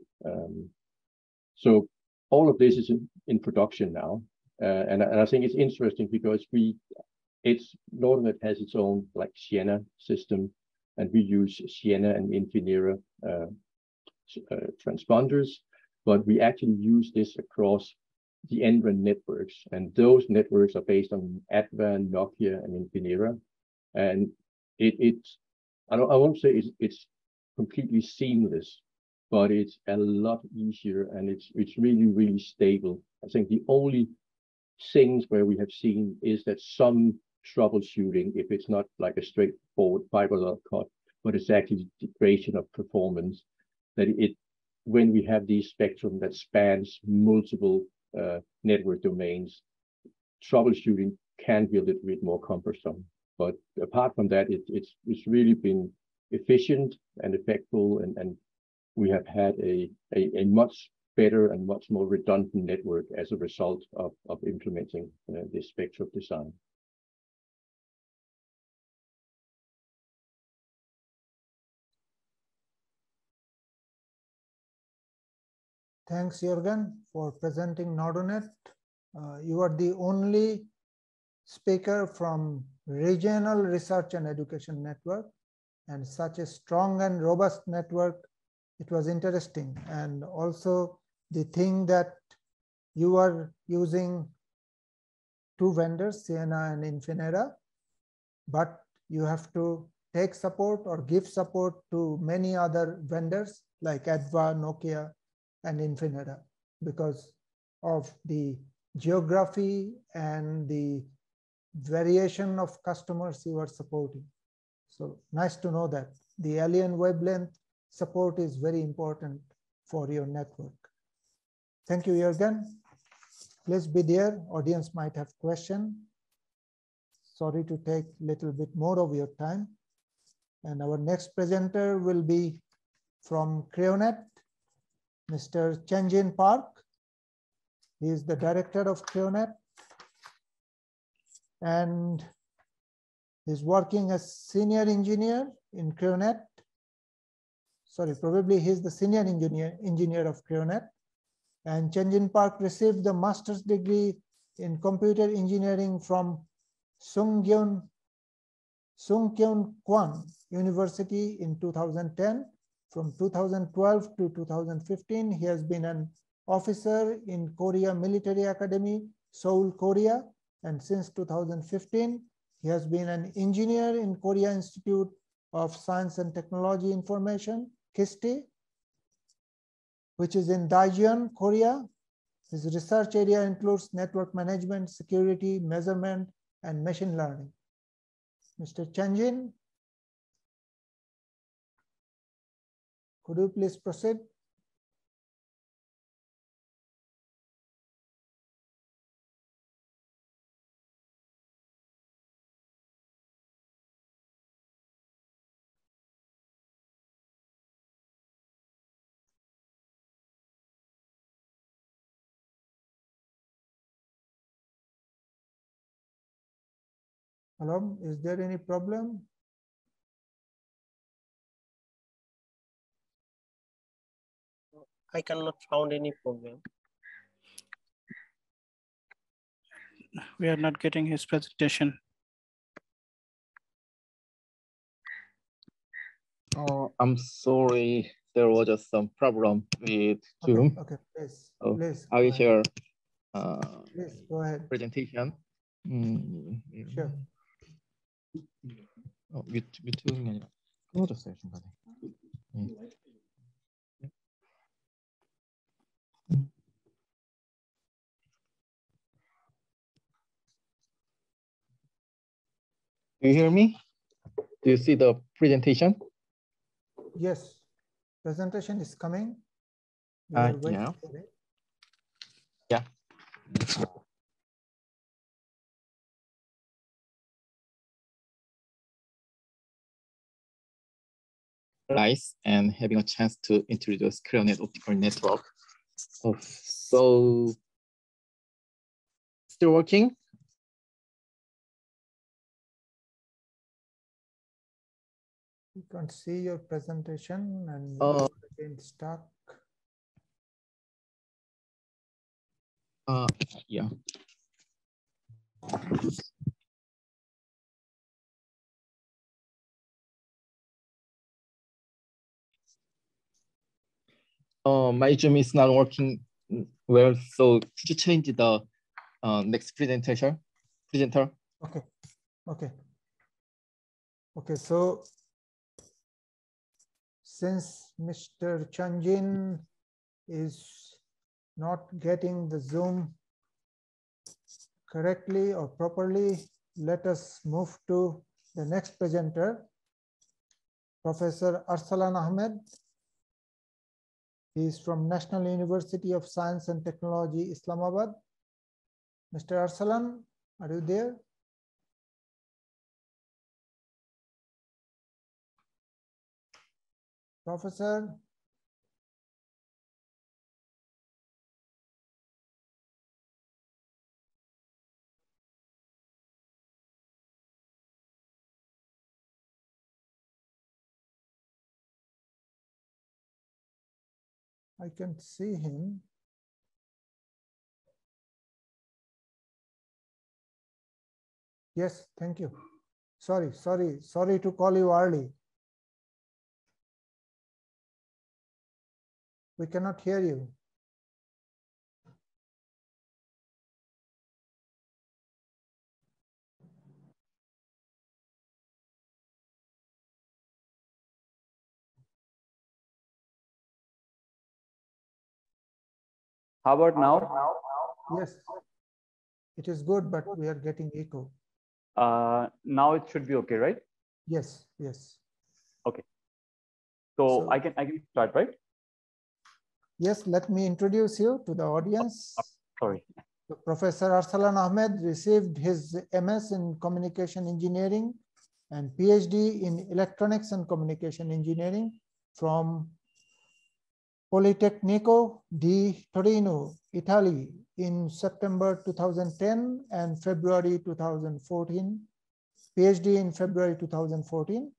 [SPEAKER 6] So all of this is in production now, and I think it's interesting because Nordnet has its own like Sienna system, and we use Sienna and Infinera transponders, but we actually use this across the NREN networks, and those networks are based on APAN, Nokia, and Infinera, and I won't say it's completely seamless, but it's a lot easier, and it's really, really stable. I think the only things where we have seen is that some troubleshooting, if it's not like a straightforward fiber log cut, but it's actually degradation of performance, that when we have these spectrum that spans multiple network domains, troubleshooting can be a little bit more cumbersome. But apart from that, it's really been efficient and effective, and we have had a much better and much more redundant network as a result of implementing this spectrum design.
[SPEAKER 1] Thanks, Jürgen, for presenting Nordnet. You are the only speaker from Regional Research and Education Network, and such a strong and robust network. It was interesting. And also the thing that you are using two vendors, Sienna and Infinera, but you have to take support or give support to many other vendors like Adva, Nokia, and Infinera, because of the geography and the variation of customers you are supporting. So nice to know that the alien wavelength support is very important for your network. Thank you, Jürgen. Please be there. Audience might have questions. Sorry to take a little bit more of your time. And our next presenter will be from Creonet, Mr. Chenjin Park. He is the director of Creonet, and he's working as senior engineer in Creonet. Sorry, probably he's the senior engineer of Creonet. And Chenjin Park received the master's degree in computer engineering from Sungkyun Kwan University in 2010. From 2012 to 2015, he has been an officer in Korea Military Academy, Seoul, Korea. And since 2015, he has been an engineer in Korea Institute of Science and Technology Information, KISTI, which is in Daejeon, Korea. His research area includes network management, security, measurement, and machine learning. Mr. Chenjin, could you please proceed? Hello, is there any problem?
[SPEAKER 3] I cannot find any problem.
[SPEAKER 7] We are not getting his presentation. Oh, I'm sorry. There was just some problem with Zoom.
[SPEAKER 1] Okay, please,
[SPEAKER 7] So
[SPEAKER 1] please.
[SPEAKER 7] I will share
[SPEAKER 1] Please go ahead.
[SPEAKER 7] presentation.
[SPEAKER 1] Sure.
[SPEAKER 7] 유튜브가 아니라 끊어졌어요 중간에. Do you hear me? Do you see the presentation?
[SPEAKER 1] Yes, presentation is coming. We are waiting
[SPEAKER 7] Yeah.
[SPEAKER 1] for it.
[SPEAKER 7] Yeah. Nice, and having a chance to introduce ClearNet optical network. So, still working?
[SPEAKER 1] You can't see your presentation and again stuck.
[SPEAKER 7] Yeah. My Zoom is not working well, so could you change the next presenter?
[SPEAKER 1] Okay, okay. Okay, so since Mr. Chanjin is not getting the Zoom correctly or properly, let us move to the next presenter, Professor Arsalan Ahmed. He is from National University of Science and Technology, Islamabad. Mr. Arsalan, are you there? Professor? I can see him. Yes, thank you. Sorry to call you early. We cannot hear you.
[SPEAKER 8] How about now?
[SPEAKER 1] Yes, it is good, but we are getting echo.
[SPEAKER 8] Now it should be okay, right?
[SPEAKER 1] Yes, yes.
[SPEAKER 8] Okay. So I can start, right?
[SPEAKER 1] Yes, let me introduce you to the audience.
[SPEAKER 8] Sorry.
[SPEAKER 1] So Professor Arsalan Ahmed received his MS in Communication Engineering and PhD in Electronics and Communication Engineering from Politecnico di Torino, Italy in September 2010 and February 2014, PhD in February 2014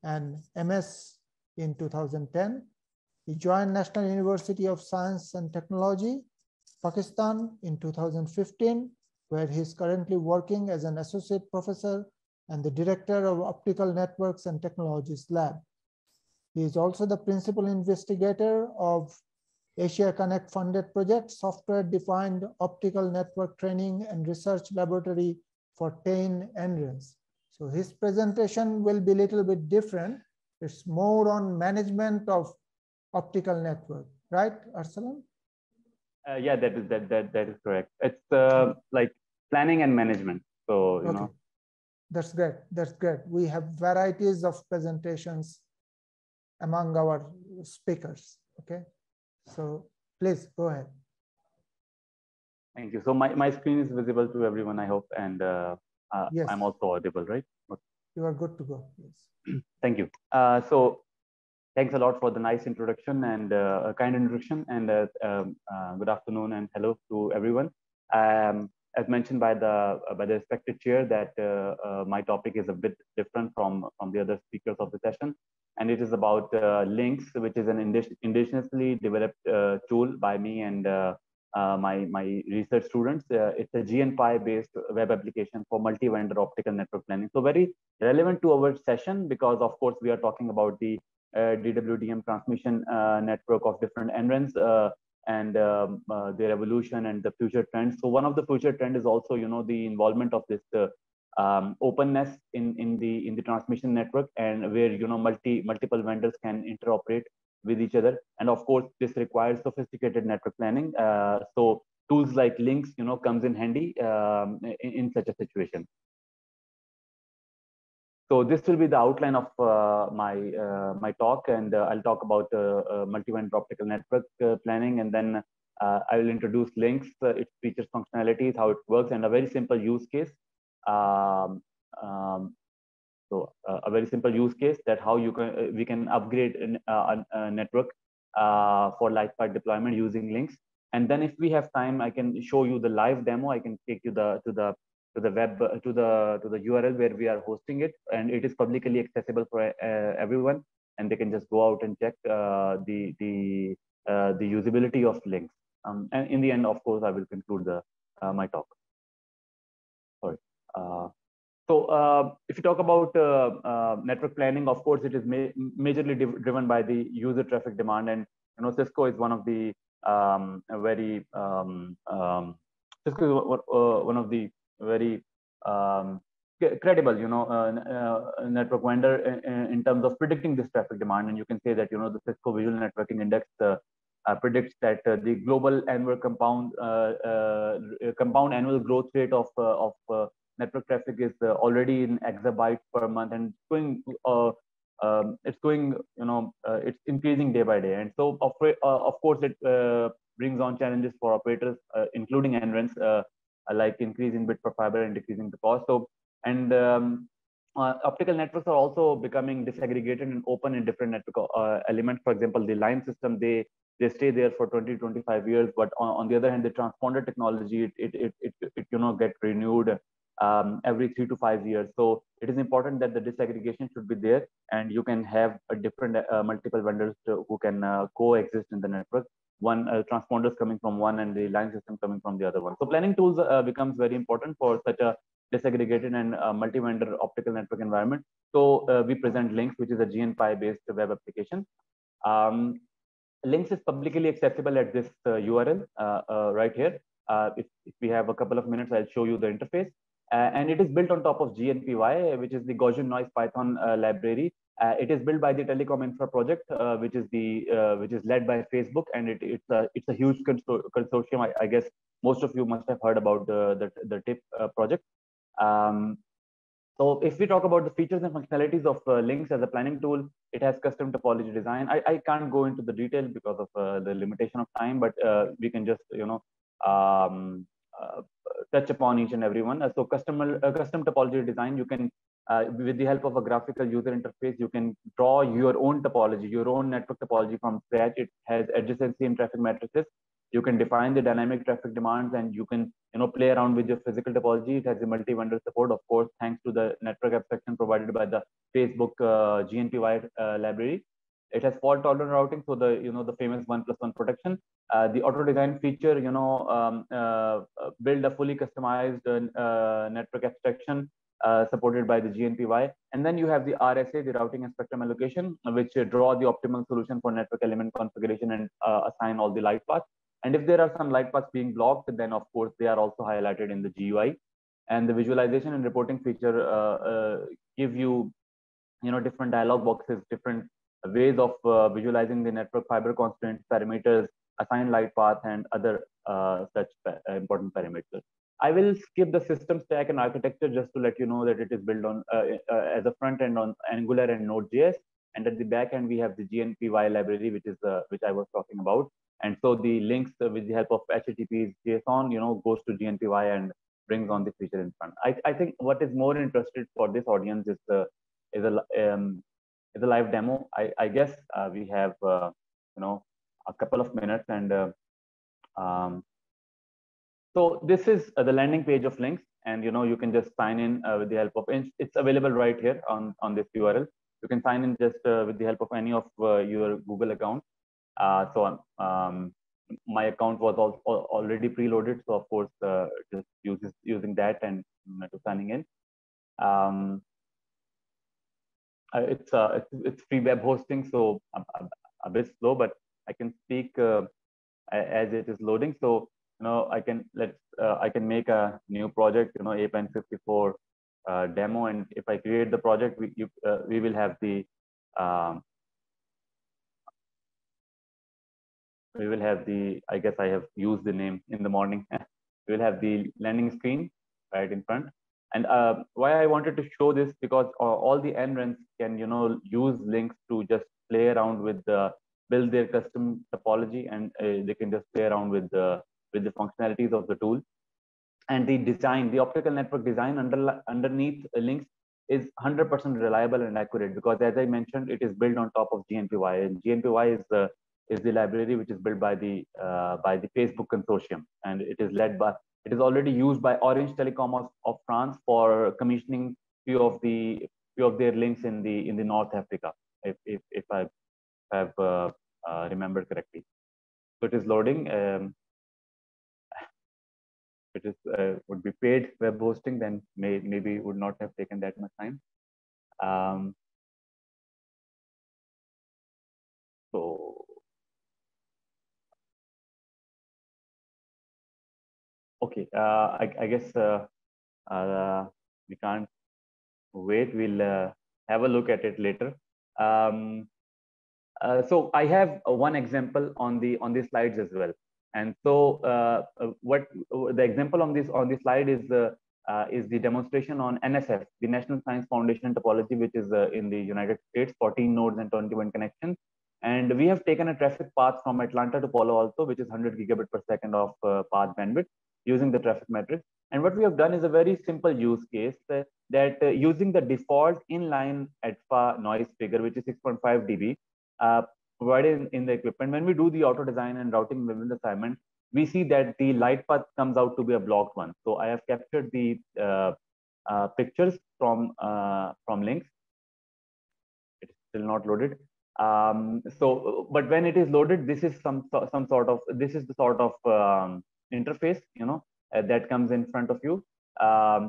[SPEAKER 1] and MS in 2010. He joined National University of Science and Technology, Pakistan in 2015, where he is currently working as an associate professor and the director of Optical Networks and Technologies Lab. He is also the principal investigator of Asia Connect funded project, Software Defined Optical Network Training and Research Laboratory for 10 NRENs. So his presentation will be a little bit different. It's more on management of optical network, right, Arsalan?
[SPEAKER 8] Yeah, that is correct. It's like planning and management. So you know.
[SPEAKER 1] That's great. That's great. We have varieties of presentations among our speakers. Okay, so please go ahead.
[SPEAKER 8] Thank you. So my screen is visible to everyone, I hope, and
[SPEAKER 1] yes.
[SPEAKER 8] I'm also audible, right? Okay.
[SPEAKER 1] You are good to go. Yes.
[SPEAKER 8] Thank you. So thanks a lot for the nice introduction and a kind introduction, and good afternoon and hello to everyone. As mentioned by the respected chair, that my topic is a bit different from the other speakers of the session, and it is about Links, which is an indigenously developed tool by me and my research students. It's a GNPy based web application for multi-vendor optical network planning. So very relevant to our session, because of course we are talking about the DWDM transmission network of different NRENs and their evolution and the future trends. So one of the future trend is also, the involvement of this openness in the transmission network, and where multiple vendors can interoperate with each other. And of course, this requires sophisticated network planning. So tools like links, comes in handy in such a situation. So this will be the outline of my talk, and I'll talk about multi-vendor optical network planning, and then I will introduce links, its features, functionalities, how it works, and a very simple use case. So a very simple use case that how we can upgrade a network for live part deployment using links. And then if we have time, I can show you the live demo. I can take you to the web to the URL where we are hosting it, and it is publicly accessible for everyone, and they can just go out and check the usability of links. And in the end, of course, I will conclude my talk. Sorry. So if you talk about network planning, of course, it is majorly driven by the user traffic demand, and Cisco is one of the very credible, network vendor in terms of predicting this traffic demand. And you can say that, the Cisco Visual Networking Index predicts that the global annual compound annual growth rate of network traffic is already in exabytes per month, and it's increasing day by day. And so of course it brings on challenges for operators, including NRENs, like increasing bit per fiber and decreasing the cost. So, and optical networks are also becoming disaggregated and open in different network elements. For example, the line system, they stay there for 20-25 years, but on the other hand, the transponder technology, it get renewed every 3 to 5 years. So it is important that the disaggregation should be there, and you can have a different multiple vendors who can coexist in the network. One transponders coming from one and the line system coming from the other one. So planning tools becomes very important for such a disaggregated and multi-vendor optical network environment. So we present Links, which is a GNPy based web application. Links is publicly accessible at this URL right here. If we have a couple of minutes, I'll show you the interface. And it is built on top of GNPy, which is the Gaussian noise Python library. It is built by the Telecom Infra project, which is led by Facebook, and it's a huge consortium. I guess most of you must have heard about the TIP project. So if we talk about the features and functionalities of Links as a planning tool, it has custom topology design. I can't go into the detail because of the limitation of time, but we can just touch upon each and every one. So custom topology design, you can with the help of a graphical user interface, you can draw your own topology, your own network topology from scratch. It has adjacency and traffic matrices. You can define the dynamic traffic demands, and you can play around with your physical topology. It has a multi-vendor support, of course, thanks to the network abstraction provided by the Facebook GNPy library. It has fault-tolerant routing, so the famous 1+1 protection. The auto design feature, build a fully customized network abstraction supported by the GNPy. And then you have the RSA, the routing and spectrum allocation, which draw the optimal solution for network element configuration and assign all the light paths. And if there are some light paths being blocked, then of course they are also highlighted in the GUI. And the visualization and reporting feature give you, different dialog boxes, different ways of visualizing the network fiber constraints, parameters, assign light path, and other such important parameters. I will skip the system stack and architecture just to let you know that it is built on as a front end on Angular and Node.js, and at the back end we have the GNPy library, which I was talking about. And so the links with the help of HTTP JSON, goes to GNPy and brings on the feature in front. I think what is more interested for this audience is a live demo. I guess we have a couple of minutes, and so this is the landing page of Links, and you can just sign in with the help of it's available right here on this URL. You can sign in just with the help of any of your Google account. So my account was already preloaded, so of course just using that and signing in. it's free web hosting, so a bit slow, but I can speak as it is loading. So I can make a new project, APAN 54 demo, and if I create the project, we will have the I guess I have used the name in the morning. We will have the landing screen right in front. And why I wanted to show this, because all the NRENs can use links to just play around with build their custom topology, and they can just play around with the functionalities of the tool. And the design, the optical network design underneath links is 100% reliable and accurate, because as I mentioned, it is built on top of GNPY, and GNPY is the library which is built by the Facebook consortium, and it is already used by Orange Telecom of France for commissioning few of their links in the North Africa, if I have remembered correctly. So it is loading. If it is would be paid web hosting, then maybe would not have taken that much time. So okay, I guess we can't wait. We'll have a look at it later. So I have one example on the slides as well. And so what the example on this slide is the demonstration on NSF, the National Science Foundation topology, which is in the United States, 14 nodes and 21 connections. And we have taken a traffic path from Atlanta to Palo Alto, which is 100 gigabit per second of path bandwidth using the traffic metric. And what we have done is a very simple use case that using the default inline alpha noise figure, which is 6.5 dB, provided in the equipment. When we do the auto design and routing within the assignment, we see that the light path comes out to be a blocked one. So I have captured the pictures from links. It's still not loaded. But when it is loaded, this is the sort of interface that comes in front of you.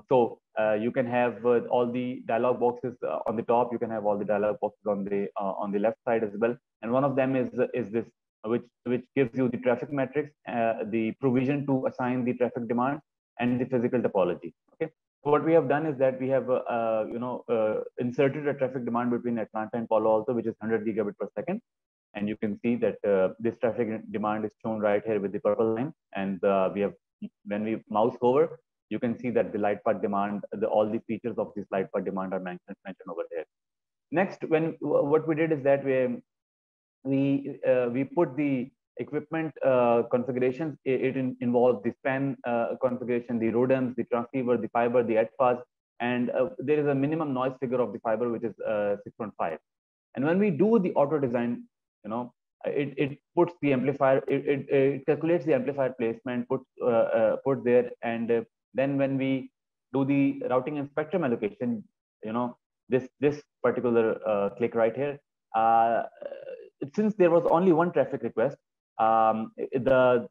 [SPEAKER 8] So you can have all the dialog boxes on the top. You can have all the dialog boxes on the left side as well. And one of them is this, which gives you the traffic metrics, the provision to assign the traffic demand, and the physical topology. Okay. So what we have done is that we have inserted a traffic demand between Atlanta and Palo Alto, which is 100 gigabit per second. And you can see that this traffic demand is shown right here with the purple line. And when we mouse over, you can see that the light path demand, all the features of this light path demand are mentioned over there. Next, what we did is that we put the equipment configurations. It involves the span configuration, the ROADMs, the transceiver, the fiber, the EDFAs, and there is a minimum noise figure of the fiber, which is 6.5. And when we do the auto design, it puts the amplifier, it calculates the amplifier placement, put there, and then when we do the routing and spectrum allocation, this particular click right here, since there was only one traffic request, the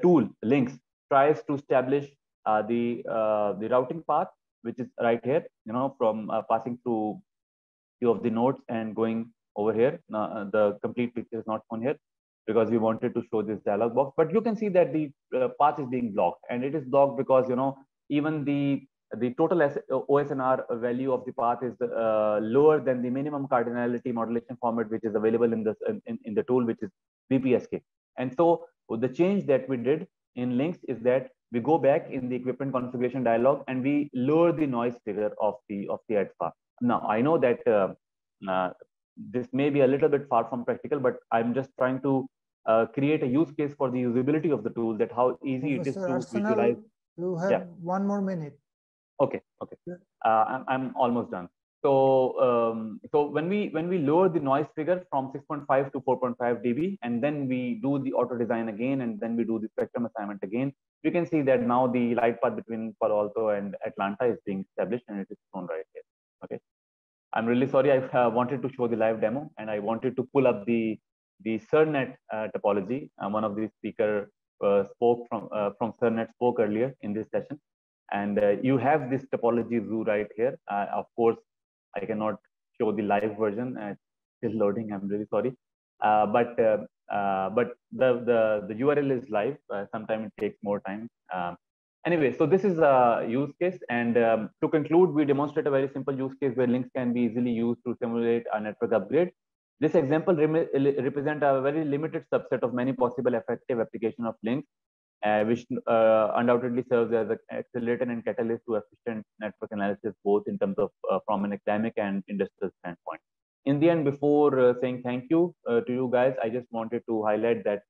[SPEAKER 8] tool links tries to establish the routing path, which is right here, from passing through few of the nodes and going over here. The complete picture is not shown here because we wanted to show this dialog box, but you can see that the path is being blocked, and it is blocked because even the total OSNR value of the path is lower than the minimum cardinality modulation format, which is available in the tool, which is BPSK. And so the change that we did in links is that we go back in the equipment configuration dialog and we lower the noise figure of the EDFA. Now I know that this may be a little bit far from practical, but I'm just trying to create a use case for the usability of the tool, that how easy it is to visualize.
[SPEAKER 1] You have 1 more minute.
[SPEAKER 8] Okay. I'm almost done. So so when we lower the noise figure from 6.5 to 4.5 dB, and then we do the auto design again, and then we do the spectrum assignment again, you can see that now the light path between Palo Alto and Atlanta is being established, and it is shown right here. Okay. I'm really sorry. I wanted to show the live demo, and I wanted to pull up the CERNet topology. One of the speakers spoke from CERNet spoke earlier in this session, and you have this topology zoo right here. Of course, I cannot show the live version. It's still loading. I'm really sorry. But the URL is live. Sometimes it takes more time. Anyway, so this is a use case. And to conclude, we demonstrate a very simple use case where links can be easily used to simulate a network upgrade. This example represents a very limited subset of many possible effective application of links, which undoubtedly serves as an accelerator and catalyst to efficient network analysis, both in terms of from an academic and industrial standpoint. In the end, before saying thank you to you guys, I just wanted to highlight that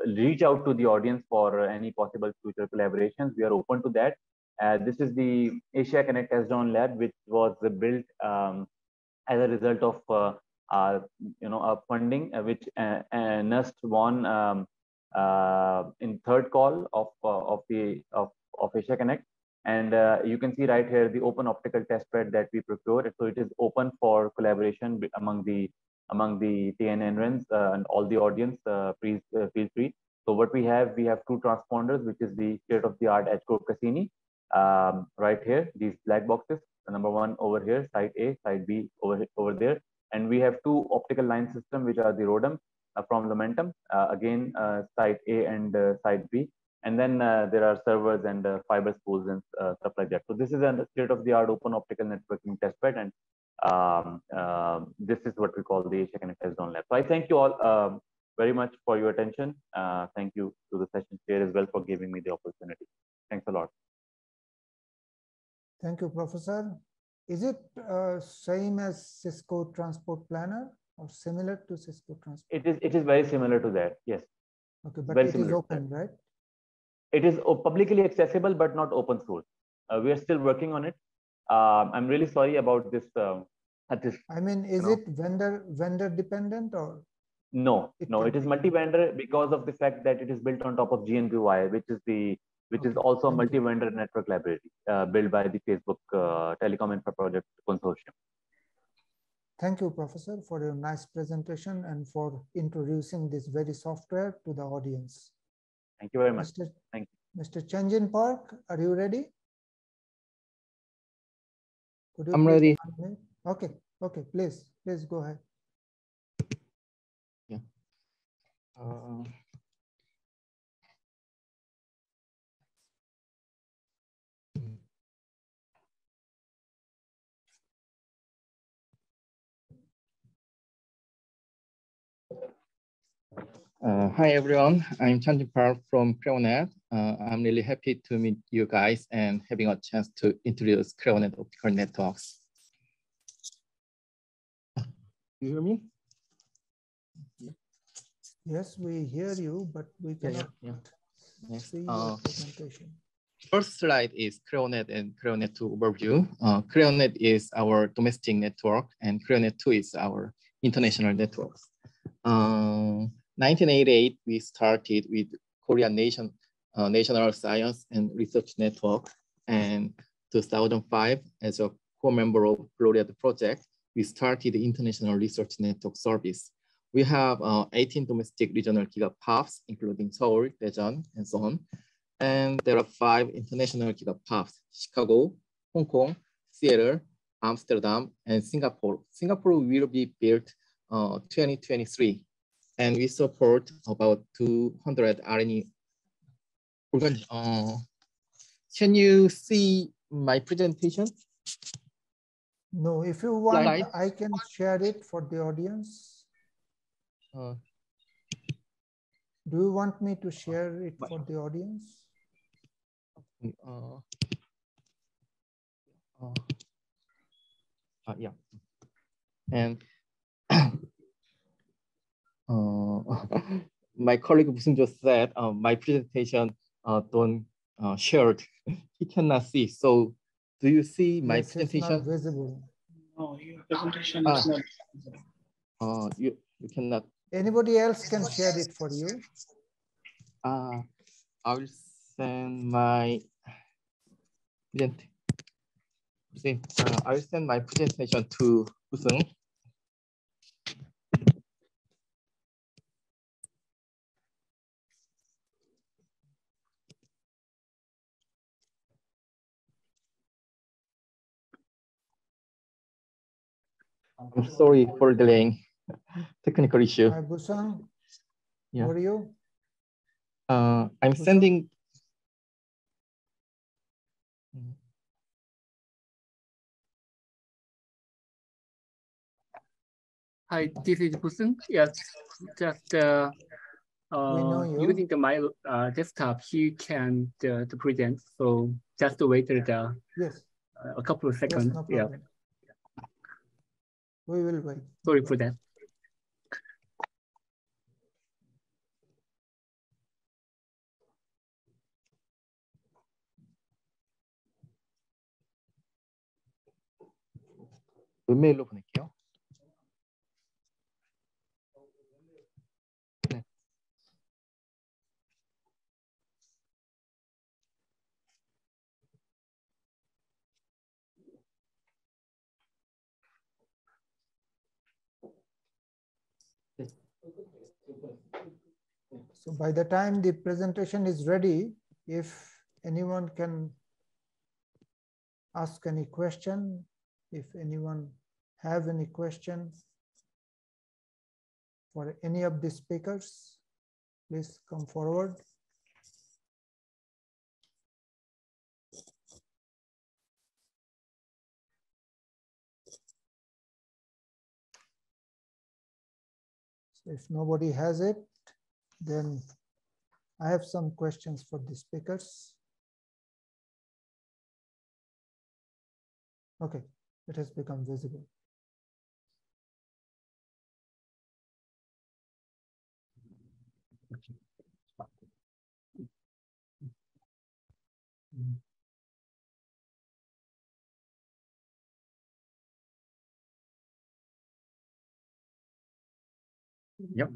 [SPEAKER 8] reach out to the audience for any possible future collaborations. We are open to that. This is the Asia Connect S-Down Lab, which was built as a result of a funding which NERST won in third call of Asia Connect. And you can see right here the open optical test bed that we procured. So it is open for collaboration among the NRENs and all the audience. Please feel free. So what we have two transponders, which is the state-of-the-art H-core Cassini right here. These black boxes. The number one over here, side A, side B over there. And we have two optical line systems, which are the ROADM from Lumentum, again, side A and side B. And then there are servers and fiber spools and stuff like that. So this is a state-of-the-art open optical networking testbed, and this is what we call the Asia Connect S-Down Lab. So I thank you all very much for your attention. Thank you to the session chair as well for giving me the opportunity. Thanks a lot.
[SPEAKER 1] Thank you, Professor. Is it same as Cisco Transport Planner or similar to Cisco Transport?
[SPEAKER 8] It is very similar to that. Yes.
[SPEAKER 1] Okay, but it is open, right?
[SPEAKER 8] It is publicly accessible, but not open source. We are still working on it. I'm really sorry about this.
[SPEAKER 1] I mean, is it vendor dependent or?
[SPEAKER 8] No, it is multi-vendor because of the fact that it is built on top of GNPY, which is also a multi-vendor network library built by the Facebook Telecom Infra Project Consortium.
[SPEAKER 1] Thank you, Professor, for your nice presentation and for introducing this very software to the audience.
[SPEAKER 8] Thank you very much. Thank you.
[SPEAKER 1] Mr. Chanjin Park, are you ready?
[SPEAKER 7] I'm ready.
[SPEAKER 1] Okay, please go ahead.
[SPEAKER 7] Yeah. Hi everyone, I'm Chanjin Park from CREONET. I'm really happy to meet you guys and having a chance to introduce CREONET optical networks. You hear me?
[SPEAKER 1] Yes, we hear you, but we cannot see your presentation.
[SPEAKER 7] First slide is CREONET and CREONET 2 overview. CREONET is our domestic network and CREONET 2 is our international network. 1988, we started with Korean National Science and Research Network, and 2005, as a core member of Gloria project, we started the International Research Network Service. We have 18 domestic regional gigapaths, including Seoul, Daejeon, and so on. And there are 5 international gigapaths: Chicago, Hong Kong, Seattle, Amsterdam, and Singapore. Singapore will be built 2023. And we support about 200 RNE. Can you see my presentation?
[SPEAKER 1] No, if you want, I can share it for the audience. Do you want me to share it for the audience?
[SPEAKER 7] Yeah. And my colleague Musun just said my presentation don't shared. He cannot see. So do you see my presentation?
[SPEAKER 1] It's not visible.
[SPEAKER 9] No, your presentation is not visible.
[SPEAKER 7] You cannot.
[SPEAKER 1] Anybody else can share it for you.
[SPEAKER 7] I will send my I will send my presentation to Usung. I'm sorry for delaying. Technical issue.
[SPEAKER 1] Hi, Busang.
[SPEAKER 7] Yeah.
[SPEAKER 1] How are you?
[SPEAKER 7] I'm
[SPEAKER 1] Busang?
[SPEAKER 7] sending.
[SPEAKER 9] Hi, this is Busun. Yes, just using my desktop, he can to present. So just wait
[SPEAKER 1] yes.
[SPEAKER 9] A couple of seconds.
[SPEAKER 1] Yes, no problem. Yeah. We will wait.
[SPEAKER 9] Sorry for that.
[SPEAKER 7] 웹메일로 보낼게요. 네.
[SPEAKER 1] So by the time the presentation is ready, if anyone can ask any question, if anyone have any questions for any of the speakers, please come forward. So if nobody has it, then I have some questions for the speakers. Okay, it has become visible.
[SPEAKER 7] Yep.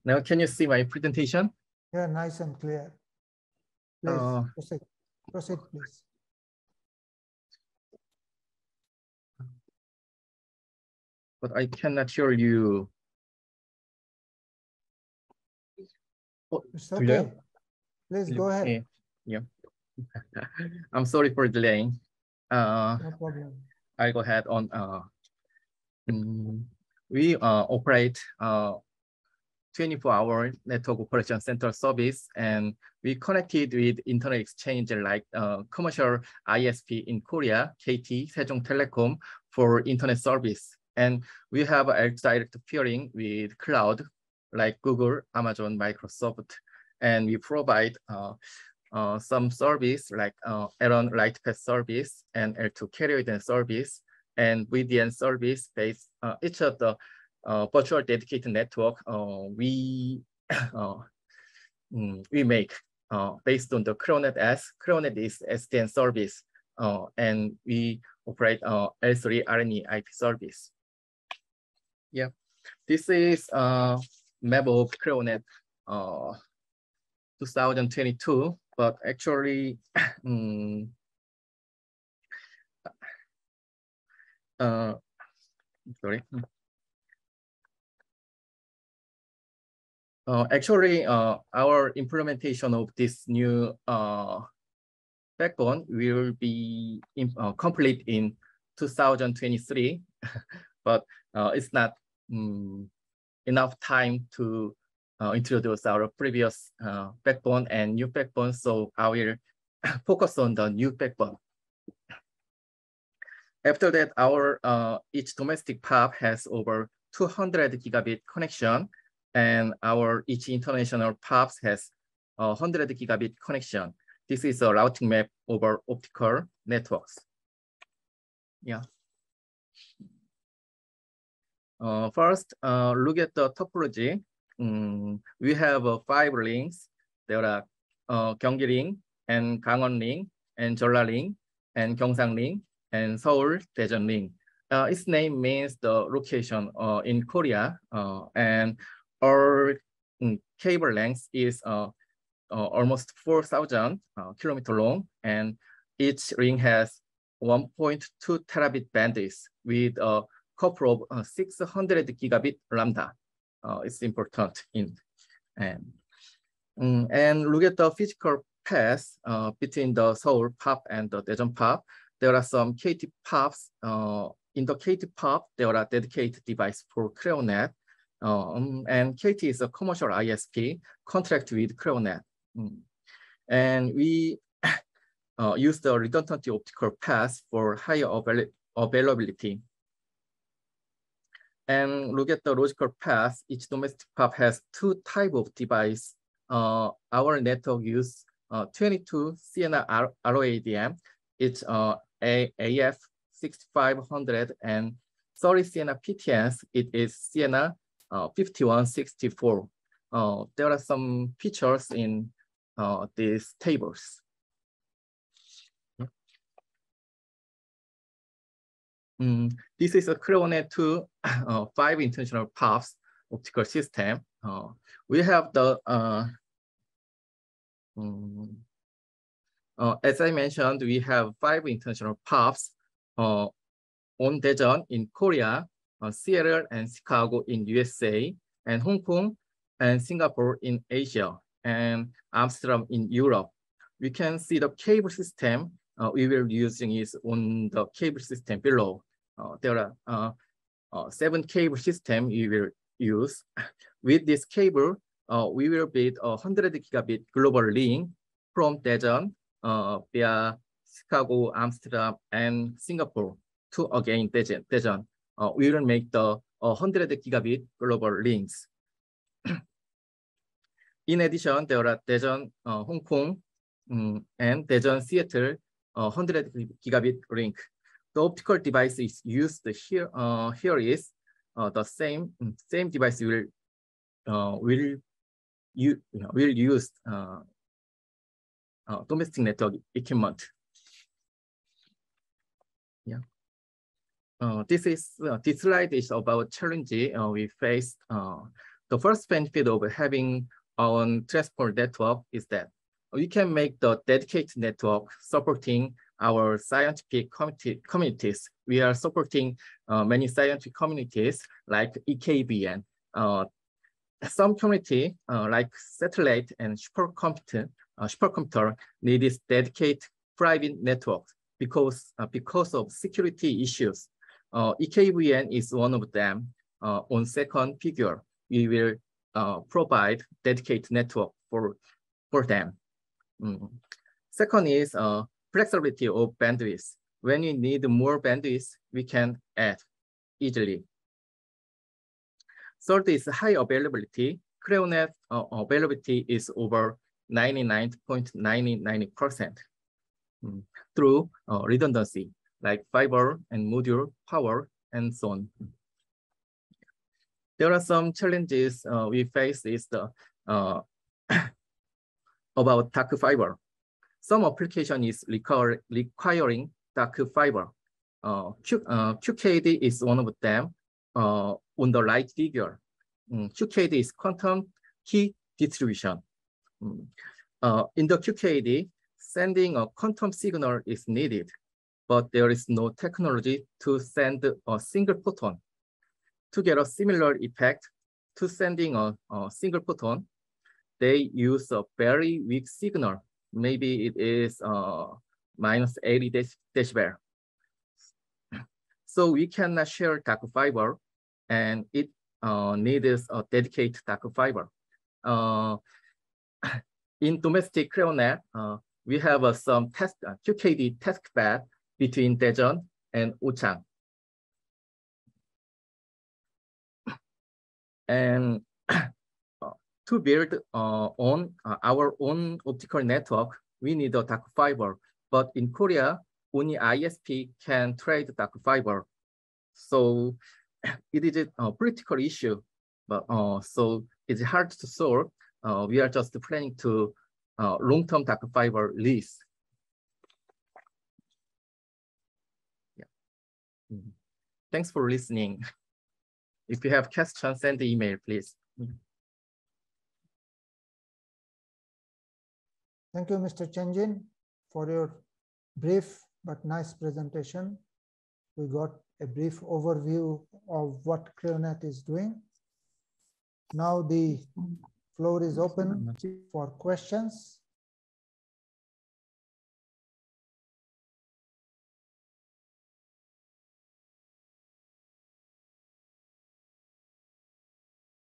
[SPEAKER 7] Now, can you see my presentation?
[SPEAKER 1] Yeah, nice and clear. Please proceed. Proceed, please.
[SPEAKER 7] But I cannot hear you.
[SPEAKER 1] It's okay. Please go ahead.
[SPEAKER 7] Yeah. I'm sorry for delaying.
[SPEAKER 1] No problem.
[SPEAKER 7] I go ahead on. We operate 24-hour network operation center service, and we connected with internet exchange like commercial ISP in Korea, KT, Sejong Telecom for internet service. And we have a direct peering with cloud like Google, Amazon, Microsoft, and we provide some service like Aaron Lightpath service and L2 carrier service and VDN service based each of the virtual dedicated network we make based on the CRONET S. CRONET is SDN service, and we operate L3 RNE IP service. Yeah, this is map of CRONET 2022, but actually, sorry. Actually, our implementation of this new backbone will be complete in 2023, but it's not enough time to introduce our previous backbone and new backbone, so I will focus on the new backbone. After that, our each domestic POP has over 200 gigabit connection, and our each international POPs has 100 gigabit connection. This is a routing map over optical networks. Yeah. First, look at the topology. We have 5 links. There are Gyeonggi Ring, and Gangwon Ring, and Jeolla Ring, and Gyeongsang Ring, and Seoul Daejeon Ring. Its name means the location in Korea, and our cable length is almost 4,000 kilometers long, and each ring has 1.2 terabit bandwidth with a couple of 600 gigabit lambda. It's important in and look at the physical path between the Seoul POP and the Daejeon POP, there are some KT POPs. In the KT POP, there are dedicated devices for ClearNet. And KT is a commercial ISP contract with ClearNet. And we use the redundant optical path for higher availability. And look at the logical path. Each domestic POP has two types of device. Our network uses 22 Sienna ROADM. It's AF 6500 and 30 Sienna PTNs. It is Sienna 5164. There are some features in these tables. This is a ClearNet 2 5 intentional POPs optical system. We have the, as I mentioned, we have 5 intentional POPs on Daejeon in Korea, Seattle and Chicago in USA, and Hong Kong and Singapore in Asia, and Amsterdam in Europe. We can see the cable system we will be using is on the cable system below. There are 7 cable systems we will use. With this cable, we will build a 100 gigabit global link from Daejeon via Chicago, Amsterdam, and Singapore to again Daejeon. We will make the 100 gigabit global links. In addition, there are Daejeon, Hong Kong, and Daejeon, Seattle, 100 gigabit link. The optical device is used here. Here is the same device will use domestic network equipment. Yeah. This slide is about challenges we faced. The first benefit of having our own transport network is that we can make the dedicated network supporting our scientific communities. We are supporting many scientific communities like EKBN. Some community like satellite and supercomputer need this dedicated private network because of security issues. EKBN is one of them. On second figure, we will provide dedicated network for them. Second is flexibility of bandwidth. When you need more bandwidth, we can add easily. Third is high availability. ClearNet availability is over 99.99% through redundancy, like fiber and module power and so on. There are some challenges we face is the about dark fiber. Some application is requiring dark fiber. QKD is one of them on the right figure. QKD is quantum key distribution. In the QKD, sending a quantum signal is needed, but there is no technology to send a single photon. To get a similar effect to sending a single photon, they use a very weak signal. Maybe it is minus 80 decibel. So we cannot share dark fiber, and it needs a dedicated dark fiber. In domestic ClearNet, we have some test QKD test bed between Daejeon and Wuchang. And to build on our own optical network, we need a dark fiber. But in Korea, only ISP can trade dark fiber. So it is a political issue, but so it's hard to solve. We are just planning to long-term dark fiber lease. Yeah. Thanks for listening. If you have questions, send the email, please.
[SPEAKER 1] Thank you, Mr. Chen-Jin, for your brief but nice presentation. We got a brief overview of what ClearNet is doing. Now the floor is open for questions.